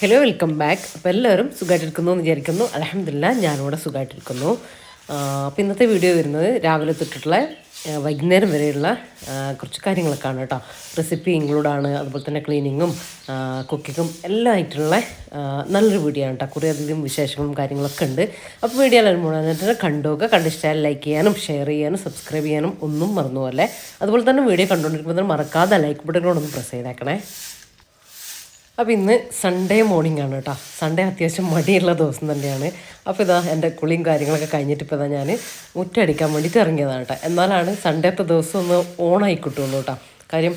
Hello, welcome back. അപ്പോൾ എല്ലാവരും സുഖമായിട്ടിരിക്കുന്നു എന്ന് വിചാരിക്കുന്നു. അൽഹംദുലില്ലാഹ് ഞാനിവിടെ സുഖമായിട്ടിരിക്കുന്നു. അപ്പോൾ ഇന്നത്തെ വീഡിയോ വരുന്നത് രാവിലെ തൊട്ടിട്ടുള്ള വൈകുന്നേരം വരെയുള്ള കുറച്ച് കാര്യങ്ങളൊക്കെയാണ് കേട്ടോ. റെസിപ്പി ഇൻക്ലൂഡാണ്, അതുപോലെ തന്നെ ക്ലീനിങ്ങും കുക്കിങ്ങും എല്ലാം ആയിട്ടുള്ള നല്ലൊരു വീഡിയോ ആണ് കേട്ടോ. കുറേ അധികം വിശേഷങ്ങളും കാര്യങ്ങളൊക്കെ ഉണ്ട്. അപ്പോൾ വീഡിയോ എല്ലാവരും മുഴുവനായിട്ട് കണ്ടുപോകുക. കണ്ടിഷ്ടമായാൽ ലൈക്ക് ചെയ്യാനും ഷെയർ ചെയ്യാനും സബ്സ്ക്രൈബ് ചെയ്യാനും ഒന്നും മറന്നുപോലെ. അതുപോലെ തന്നെ വീഡിയോ കണ്ടുകൊണ്ടിരിക്കുമ്പോൾ മറക്കാതെ ലൈക്ക് ബട്ടണിനോടൊന്ന് പ്രസ് ചെയ്തേക്കണേ. അപ്പോൾ ഇന്ന് സൺഡേ മോർണിംഗ് ആണ് കേട്ടോ. സൺഡേ അത്യാവശ്യം മടിയുള്ള ദിവസം തന്നെയാണ്. അപ്പോൾ ഇതാ എൻ്റെ കുളിയും കാര്യങ്ങളൊക്കെ കഴിഞ്ഞിട്ട് ഇപ്പോൾ ഇതാ ഞാൻ മുറ്റടിക്കാൻ വേണ്ടിയിട്ട് ഇറങ്ങിയതാണ് കേട്ടോ. എന്നാലാണ് സൺഡേത്തെ ദിവസം ഒന്ന് ഓണായി കിട്ടുള്ളൂ കേട്ടോ. കാര്യം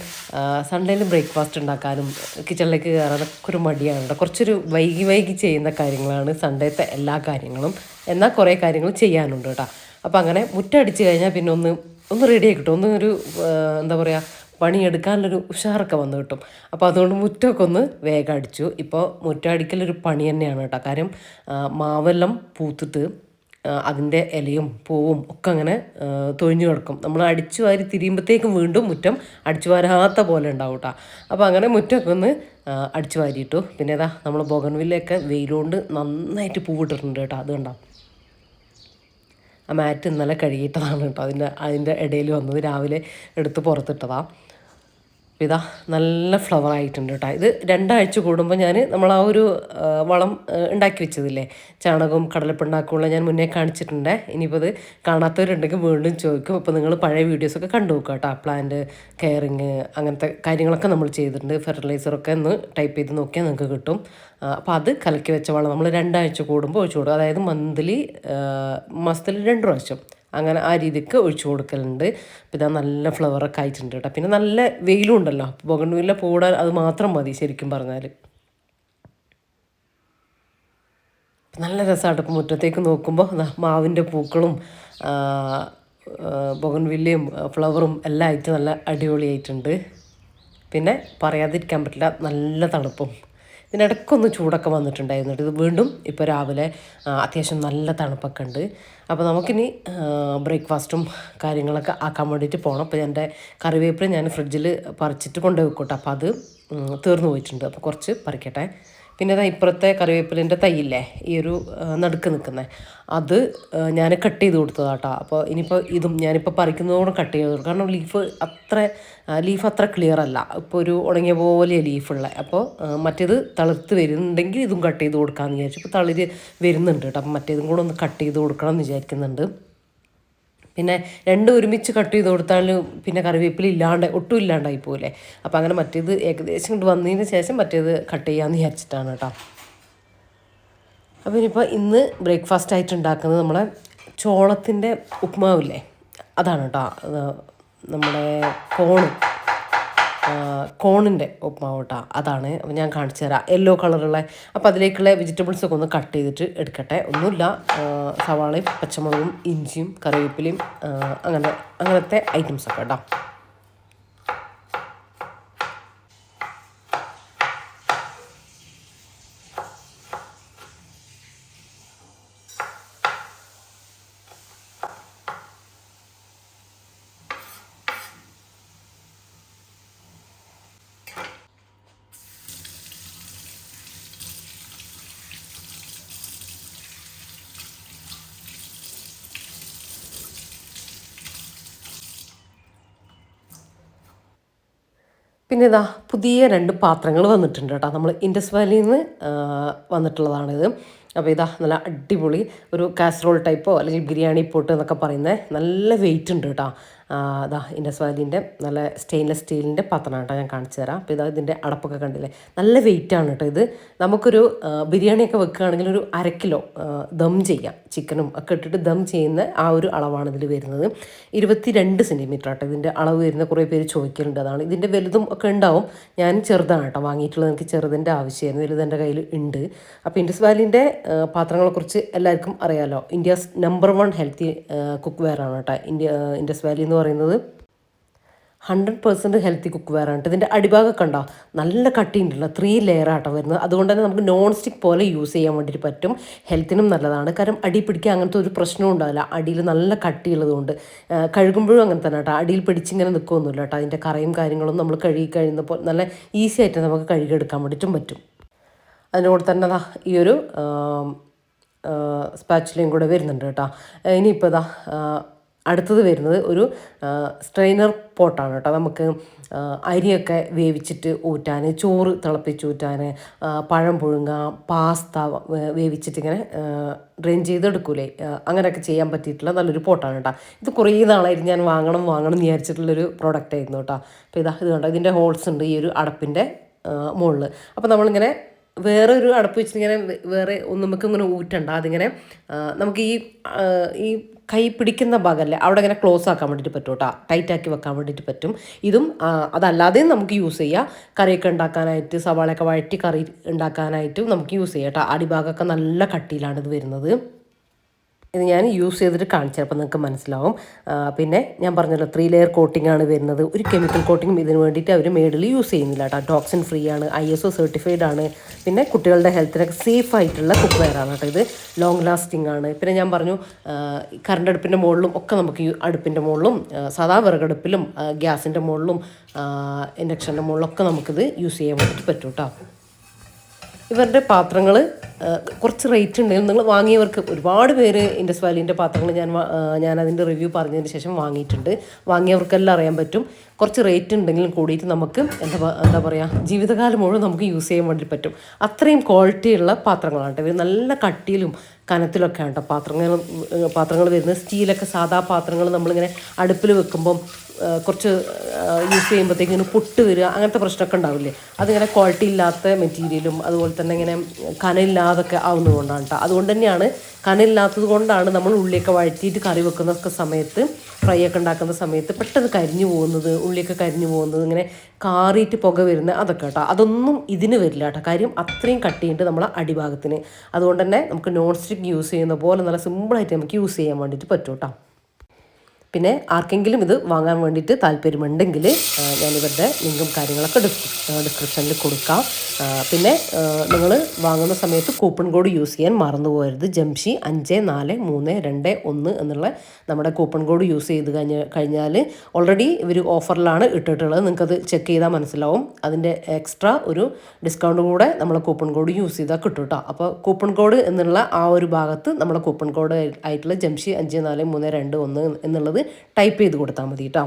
സൺഡേയിൽ ബ്രേക്ക്ഫാസ്റ്റ് ഉണ്ടാക്കാനും കിച്ചണിലേക്ക് കയറാനൊക്കെ ഒരു മടിയാണ് കേട്ടോ. കുറച്ചൊരു വൈകി ചെയ്യുന്ന കാര്യങ്ങളാണ് സൺഡേത്തെ എല്ലാ കാര്യങ്ങളും. എന്നാൽ കുറേ കാര്യങ്ങൾ ചെയ്യാനുണ്ട് കേട്ടോ. അപ്പോൾ അങ്ങനെ മുറ്റടിച്ച് കഴിഞ്ഞാൽ പിന്നെ ഒന്ന് റെഡി ആയി കിട്ടും. ഒരു എന്താ പറയുക, പണിയെടുക്കാനുള്ളൊരു ഉഷാറൊക്കെ വന്നു കിട്ടും. അപ്പോൾ അതുകൊണ്ട് മുറ്റമൊക്കെ ഒന്ന് വേഗം അടിച്ചു. ഇപ്പോൾ മുറ്റം അടിക്കലൊരു പണി തന്നെയാണ് കേട്ടോ. കാര്യം മാവെല്ലാം പൂത്തിട്ട് അതിൻ്റെ ഇലയും പൂവും ഒക്കെ അങ്ങനെ തൊഴിഞ്ഞു കിടക്കും. നമ്മൾ അടിച്ചു വാരി തിരിയുമ്പോഴത്തേക്കും വീണ്ടും മുറ്റം അടിച്ചു വാരാത്ത പോലെ ഉണ്ടാവും കേട്ടോ. അപ്പോൾ അങ്ങനെ മുറ്റമൊക്കെ ഒന്ന് അടിച്ചു വാരിയിട്ടു. പിന്നെ ഏതാ നമ്മൾ ബോഗൺവില്ലയൊക്കെ വെയിലുകൊണ്ട് നന്നായിട്ട് പൂവിട്ടിട്ടുണ്ട് കേട്ടോ. അത് കണ്ടോ, ആ മാറ്റ് ഇന്നലെ കഴുകിയിട്ടതാണ് കേട്ടോ. അതിൻ്റെ ഇടയിൽ വന്നത് രാവിലെ എടുത്ത് പുറത്തിട്ടതാണ്. ഇതാ നല്ല ഫ്ലവർ ആയിട്ടുണ്ട് കേട്ടോ. ഇത് 2 ആഴ്ച കൂടുമ്പോൾ നമ്മൾ ആ ഒരു വളം ഉണ്ടാക്കി വെച്ചതില്ലേ, ചാണകവും കടലപ്പിണ്ണാക്കുമുള്ള ഞാൻ മുന്നേ കാണിച്ചിട്ടുണ്ട്. ഇനിയിപ്പോൾ അത് കാണാത്തവരുണ്ടെങ്കിൽ വീണ്ടും ചോദിക്കും. അപ്പോൾ നിങ്ങൾ പഴയ വീഡിയോസൊക്കെ കണ്ടു നോക്കുക കേട്ടോ. പ്ലാന്റ് കെയറിങ് അങ്ങനത്തെ കാര്യങ്ങളൊക്കെ നമ്മൾ ചെയ്തിട്ടുണ്ട്. ഫെർട്ടിലൈസറൊക്കെ ഒന്ന് ടൈപ്പ് ചെയ്ത് നോക്കിയാൽ നിങ്ങൾക്ക് കിട്ടും. അപ്പോൾ അത് കലക്കി വെച്ച വളം നമ്മൾ 2 ആഴ്ച കൂടുമ്പോൾ ഒഴിച്ചു കൊടുക്കും. അതായത് മാസത്തിൽ 2 പ്രാവശ്യം അങ്ങനെ ആ രീതിക്ക് ഒഴിച്ചു കൊടുക്കലുണ്ട്. അപ്പോൾ ഇതാ നല്ല ഫ്ലവറൊക്കെ ആയിട്ടുണ്ട് കേട്ടോ. പിന്നെ നല്ല വെയിലും ഉണ്ടല്ലോ, ബോഗൺവില്ല പൂടാൻ അത് മാത്രം മതി ശരിക്കും പറഞ്ഞാൽ. നല്ല രസമായിട്ട് ഇപ്പോൾ മുറ്റത്തേക്ക് നോക്കുമ്പോൾ മാവിൻ്റെ പൂക്കളും ബോഗൺവില്ലയും ഫ്ലവറും എല്ലാം ആയിട്ട് നല്ല അടിപൊളിയായിട്ടുണ്ട്. പിന്നെ പറയാതിരിക്കാൻ പറ്റില്ല, നല്ല തണുപ്പും. ഇതിനിടയ്ക്കൊന്ന് ചൂടൊക്കെ വന്നിട്ടുണ്ടായിരുന്നു. ഇത് വീണ്ടും ഇപ്പോൾ രാവിലെ അത്യാവശ്യം നല്ല തണുപ്പൊക്കെ ഉണ്ട്. അപ്പോൾ നമുക്കിനി ബ്രേക്ക്ഫാസ്റ്റും കാര്യങ്ങളൊക്കെ ആക്കാൻ വേണ്ടിയിട്ട് പോകണം. അപ്പോൾ എൻ്റെ കറിവേപ്പില ഞാൻ ഫ്രിഡ്ജിൽ പറിച്ചിട്ട് കൊണ്ടുപോയി വെക്കട്ടെ. അപ്പോൾ അത് തീർന്നു പോയിട്ടുണ്ട്. അപ്പോൾ കുറച്ച് പറിക്കട്ടെ. പിന്നെ അതാ ഇപ്പുറത്തെ കറിവേപ്പിലിൻ്റെ തൈയില്ലേ, ഈ ഒരു നടുക്ക് നിൽക്കുന്നത്, അത് ഞാൻ കട്ട് ചെയ്ത് കൊടുത്തതാണ് കേട്ടോ. അപ്പോൾ ഇനിയിപ്പോൾ ഇതും ഞാനിപ്പോൾ പറിക്കുന്നതോടെ കട്ട് ചെയ്ത് കൊടുക്കും. കാരണം ലീഫ് അത്ര ക്ലിയർ അല്ല. ഇപ്പോൾ ഒരു ഉണങ്ങിയ പോലെ ലീഫുള്ള. അപ്പോൾ മറ്റേത് തളിർത്ത് വരുന്നുണ്ടെങ്കിൽ ഇതും കട്ട് ചെയ്ത് കൊടുക്കാമെന്ന് വിചാരിച്ചു. ഇപ്പോൾ തളിര് വരുന്നുണ്ട് കേട്ടോ. അപ്പം മറ്റേതും കൂടെ ഒന്ന് കട്ട് ചെയ്ത് കൊടുക്കണം എന്ന് വിചാരിക്കുന്നുണ്ട്. പിന്നെ 2 ഒരുമിച്ച് കട്ട് ചെയ്ത് കൊടുത്താൽ പിന്നെ കറിവേപ്പില ഒട്ടും ഇല്ലാണ്ടായി പോകില്ലേ. അപ്പോൾ അങ്ങനെ മറ്റേത് ഏകദേശം കൊണ്ട് വന്നതിന് ശേഷം മറ്റേത് കട്ട് ചെയ്യാമെന്ന് വിചാരിച്ചിട്ടാണ് കേട്ടോ. അപ്പോൾ ഇനിയിപ്പോൾ ഇന്ന് ബ്രേക്ക്ഫാസ്റ്റ് ആയിട്ട് ഉണ്ടാക്കുന്നത് നമ്മളെ ചോളത്തിൻ്റെ ഉപ്മാവില്ലേ, അതാണ് കേട്ടോ. നമ്മുടെ കോണിൻ്റെ ഉപ്മാവ് കേട്ടോ, അതാണ്. അപ്പോൾ ഞാൻ കാണിച്ചു തരാം. യെല്ലോ കളറുള്ള. അപ്പോൾ അതിലേക്കുള്ള വെജിറ്റബിൾസൊക്കെ ഒന്ന് കട്ട് ചെയ്തിട്ട് എടുക്കട്ടെ. ഒന്നുമില്ല, സവാളയും പച്ചമുളകും ഇഞ്ചിയും കറിവേപ്പിലയും അങ്ങനത്തെ ഐറ്റംസൊക്കെ കേട്ടോ. പിന്നെ ഇതാ പുതിയ 2 പാത്രങ്ങൾ വന്നിട്ടുണ്ട് കേട്ടോ. നമ്മൾ ഇൻഡസ് വാലിയിൽ നിന്ന് വന്നിട്ടുള്ളതാണിത്. അപ്പോൾ ഇതാ നല്ല അടിപൊളി ഒരു കാസറോൾ ടൈപ്പോ അല്ലെങ്കിൽ ബിരിയാണി പോട്ട് എന്നൊക്കെ പറയുന്നത് നല്ല വെയിറ്റ് ഉണ്ട് കേട്ടോ. ഇതാ ഇൻഡസ് വാലിൻ്റെ നല്ല സ്റ്റെയിൻലെസ് സ്റ്റീലിൻ്റെ പാത്രമാണ് കേട്ടോ. ഞാൻ കാണിച്ചു തരാം. അപ്പോൾ ഇതാ ഇതിൻ്റെ അടപ്പൊക്കെ കണ്ടില്ലേ, നല്ല വെയിറ്റാണ് കേട്ടോ. ഇത് നമുക്കൊരു ബിരിയാണിയൊക്കെ വെക്കുകയാണെങ്കിൽ ഒരു 1/2 കിലോ ദം ചെയ്യാം. ചിക്കനും ഒക്കെ ഇട്ടിട്ട് ദം ചെയ്യുന്ന ആ ഒരു അളവാണ് ഇതിൽ വരുന്നത്. 22 സെൻറ്റിമീറ്റർ ആട്ടോ ഇതിൻ്റെ അളവ് വരുന്ന. കുറേ പേര് ചോദിക്കലുണ്ട്. അതാണ് ഇതിൻ്റെ വലുതും ഒക്കെ ഉണ്ടാവും. ഞാൻ ചെറുതാണ് കേട്ടോ വാങ്ങിയിട്ടുള്ളത്. എനിക്ക് ചെറുതിൻ്റെ ആവശ്യമായിരുന്നു, വലുത് എൻ്റെ കയ്യിൽ ഉണ്ട്. അപ്പോൾ ഇൻഡസ് വാലിൻ്റെ പാത്രങ്ങളെക്കുറിച്ച് എല്ലാവർക്കും അറിയാമല്ലോ. India's number 1 healthy cook wear ആണ് കേട്ടോ ഇൻഡസ് വാലി എന്ന് പറയുന്നത്. 100% ഹെൽത്തി കുക്ക് വെയർ ആണ്. ഇതിൻ്റെ അടിഭാഗമൊക്കെ ഉണ്ടോ, നല്ല കട്ടിയുണ്ടല്ലോ, 3 ലെയർ ആട്ടോ വരുന്നത്. അതുകൊണ്ട് തന്നെ നമുക്ക് നോൺ സ്റ്റിക്ക് പോലെ യൂസ് ചെയ്യാൻ വേണ്ടിയിട്ട് പറ്റും. ഹെൽത്തിനും നല്ലതാണ്. കാരണം അടി പിടിക്കുക അങ്ങനത്തെ ഒരു പ്രശ്നവും ഉണ്ടാവില്ല. അടിയിൽ നല്ല കട്ടിയുള്ളതുകൊണ്ട് കഴുകുമ്പോഴും അങ്ങനെ തന്നെ കേട്ടോ. അടിയിൽ പിടിച്ചിങ്ങനെ നിൽക്കുകയൊന്നുമില്ല കേട്ടോ. അതിൻ്റെ കറയും കാര്യങ്ങളും നമ്മൾ കഴുകി കഴിയുന്നപ്പോൾ നല്ല ഈസി ആയിട്ട് നമുക്ക് കഴുകിയെടുക്കാൻ വേണ്ടിയിട്ടും പറ്റും. അതിൻ്റെ കൂടെ തന്നെ ദാ ഈ ഒരു സ്പാച്ചുലയും കൂടെ വരുന്നുണ്ട് കേട്ടോ. ഇനിയിപ്പോൾ ഇതാ അടുത്തത് വരുന്നത് ഒരു സ്ട്രെയിനർ പോട്ടാണ് കേട്ടോ. നമുക്ക് അരിയൊക്കെ വേവിച്ചിട്ട് ഊറ്റാൻ, ചോറ് തിളപ്പിച്ചൂറ്റാൻ, പഴം പുഴുങ്ങാൻ, പാസ്ത വേവിച്ചിട്ട് ഇങ്ങനെ ഡ്രെയിൻ ചെയ്തെടുക്കൂലേ, അങ്ങനെയൊക്കെ ചെയ്യാൻ പറ്റിയിട്ടുള്ള നല്ലൊരു പോട്ടാണ് കേട്ടോ. ഇത് കുറേ നാളായിരുന്നു ഞാൻ വാങ്ങണം എന്ന് വിചാരിച്ചിട്ടുള്ളൊരു പ്രോഡക്റ്റ് ആയിരുന്നു കേട്ടോ. അപ്പോൾ ഇത് കണ്ടോ, ഇതിൻ്റെ ഹോൾസ് ഉണ്ട് ഈ ഒരു അടപ്പിൻ്റെ മുകളിൽ. അപ്പോൾ നമ്മളിങ്ങനെ വേറെ ഒരു അടപ്പ് വെച്ചിട്ട് ഇങ്ങനെ വേറെ നമുക്ക് ഇങ്ങനെ ഊറ്റണ്ട, അതിങ്ങനെ നമുക്ക് ഈ കൈ പിടിക്കുന്ന ഭാഗമല്ലേ അവിടെ ഇങ്ങനെ ക്ലോസ് ആക്കാൻ വേണ്ടിയിട്ട് പറ്റും കേട്ടോ, ടൈറ്റാക്കി വെക്കാൻ വേണ്ടിയിട്ട് പറ്റും. ഇതും അതല്ലാതെയും നമുക്ക് യൂസ് ചെയ്യാം. കറിയൊക്കെ ഉണ്ടാക്കാനായിട്ട്, സവാളയൊക്കെ വഴറ്റി കറി ഉണ്ടാക്കാനായിട്ടും നമുക്ക് യൂസ് ചെയ്യാം കേട്ടോ. അടിഭാഗമൊക്കെ നല്ല കട്ടിയിലാണ് ഇത് വരുന്നത്. ഇത് ഞാൻ യൂസ് ചെയ്തിട്ട് കാണിച്ചു അപ്പോൾ നിങ്ങൾക്ക് മനസ്സിലാവും. പിന്നെ ഞാൻ പറഞ്ഞല്ലോ 3 ലെയർ കോട്ടിംഗ് ആണ് വരുന്നത്. ഒരു കെമിക്കൽ കോട്ടിങ്ങും ഇതിന് വേണ്ടിയിട്ട് അവർ മേഡിൽ യൂസ് ചെയ്യുന്നില്ല കേട്ടോ. ടോക്സിൻ ഫ്രീ ആണ്, ISO സർട്ടിഫൈഡ് ആണ്. പിന്നെ കുട്ടികളുടെ ഹെൽത്തിനൊക്കെ സേഫ് ആയിട്ടുള്ള കുക്ക് വെയർ ആണ് കേട്ടോ. ഇത് ലോങ് ലാസ്റ്റിംഗ് ആണ്. പിന്നെ ഞാൻ പറഞ്ഞു കറണ്ട് അടുപ്പിൻ്റെ മുകളിലും ഒക്കെ നമുക്ക് അടുപ്പിൻ്റെ മുകളിലും സാധാ വിറകടുപ്പിലും ഗ്യാസിൻ്റെ മുകളിലും ഇൻഡക്ഷൻ്റെ മുകളിലൊക്കെ നമുക്കിത് യൂസ് ചെയ്യാൻ വേണ്ടിയിട്ട് പറ്റും കേട്ടോ. ഇവരുടെ പാത്രങ്ങൾ കുറച്ച് റേറ്റ് ഉണ്ടെങ്കിലും നിങ്ങൾ വാങ്ങിയവർക്ക് ഒരുപാട് പേര് ഇൻഡസ് വാലിൻ്റെ പാത്രങ്ങൾ ഞാനതിൻ്റെ റിവ്യൂ പറഞ്ഞതിന് ശേഷം വാങ്ങിയിട്ടുണ്ട്. വാങ്ങിയവർക്കെല്ലാം അറിയാൻ പറ്റും. കുറച്ച് റേറ്റ് ഉണ്ടെങ്കിലും കൂടിയിട്ട് നമുക്ക് എന്താ പറയുക, ജീവിതകാലം മുഴുവൻ നമുക്ക് യൂസ് ചെയ്യാൻ വേണ്ടി പറ്റും. അത്രയും ക്വാളിറ്റിയുള്ള പാത്രങ്ങളാണ് കേട്ടോ. ഇവർ നല്ല കട്ടിയിലും കനത്തിലൊക്കെയാണ് കേട്ടോ പാത്രങ്ങൾ വരുന്നത്. സ്റ്റീലൊക്കെ സാധാ പാത്രങ്ങൾ നമ്മളിങ്ങനെ അടുപ്പിൽ വെക്കുമ്പം കുറച്ച് യൂസ് ചെയ്യുമ്പോഴത്തേക്കും ഇങ്ങനെ പൊട്ട് വരിക, അങ്ങനത്തെ പ്രശ്നമൊക്കെ ഉണ്ടാവില്ലേ. അതിങ്ങനെ ക്വാളിറ്റി ഇല്ലാത്ത മെറ്റീരിയലും അതുപോലെ തന്നെ ഇങ്ങനെ കനയില്ലാതൊക്കെ ആവുന്നതുകൊണ്ടാണ് കേട്ടോ. അതുകൊണ്ട് തന്നെയാണ് കനയില്ലാത്തത് കൊണ്ടാണ് നമ്മൾ ഉള്ളിയൊക്കെ വഴറ്റിയിട്ട് കറി വെക്കുന്ന സമയത്ത്, ഫ്രൈ ഒക്കെ ഉണ്ടാക്കുന്ന സമയത്ത് പെട്ടെന്ന് കരിഞ്ഞു പോകുന്നത്, ഉള്ളിയൊക്കെ കരിഞ്ഞു പോകുന്നത്, ഇങ്ങനെ കാറിയിട്ട് പുക വരുന്നത്, അതൊക്കെ കേട്ടോ. അതൊന്നും ഇതിന് വരില്ല കേട്ടോ. കാര്യം അത്രയും കട്ടിയുണ്ട് നമ്മളെ അടിഭാഗത്തിന്. അതുകൊണ്ട് തന്നെ നമുക്ക് നോൺ സ്റ്റിക്ക് യൂസ് ചെയ്യുന്ന പോലെ നല്ല സിമ്പിളായിട്ട് നമുക്ക് യൂസ് ചെയ്യാൻ വേണ്ടിയിട്ട് പറ്റും കേട്ടോ. പിന്നെ ആർക്കെങ്കിലും ഇത് വാങ്ങാൻ വേണ്ടിയിട്ട് താല്പര്യമുണ്ടെങ്കിൽ ഞാനിവരുടെ ലിങ്കും കാര്യങ്ങളൊക്കെ ഡിസ്ക്രിപ്ഷനിൽ കൊടുക്കാം. പിന്നെ നിങ്ങൾ വാങ്ങുന്ന സമയത്ത് കൂപ്പൺ കോഡ് യൂസ് ചെയ്യാൻ മറന്നു പോകരുത്. ജംഷി 54321 എന്നുള്ള നമ്മുടെ കൂപ്പൺ കോഡ് യൂസ് ചെയ്ത് കഴിഞ്ഞാൽ ഓൾറെഡി ഇവർ ഓഫറിലാണ് ഇട്ടിട്ടുള്ളത്. നിങ്ങൾക്കത് ചെക്ക് ചെയ്താൽ മനസ്സിലാവും. അതിൻ്റെ എക്സ്ട്രാ ഒരു ഡിസ്കൗണ്ട് കൂടെ നമ്മളെ കൂപ്പൺ കോഡ് യൂസ് ചെയ്താൽ കിട്ടും കേട്ടോ. അപ്പോൾ കൂപ്പൺ കോഡ് എന്നുള്ള ആ ഒരു ഭാഗത്ത് നമ്മളെ കൂപ്പൺ കോഡ് ആയിട്ടുള്ള ജംഷി 54321 എന്നുള്ളത് ടൈപ്പ് ചെയ്ത് കൊടുത്താൽ മതി കേട്ടോ.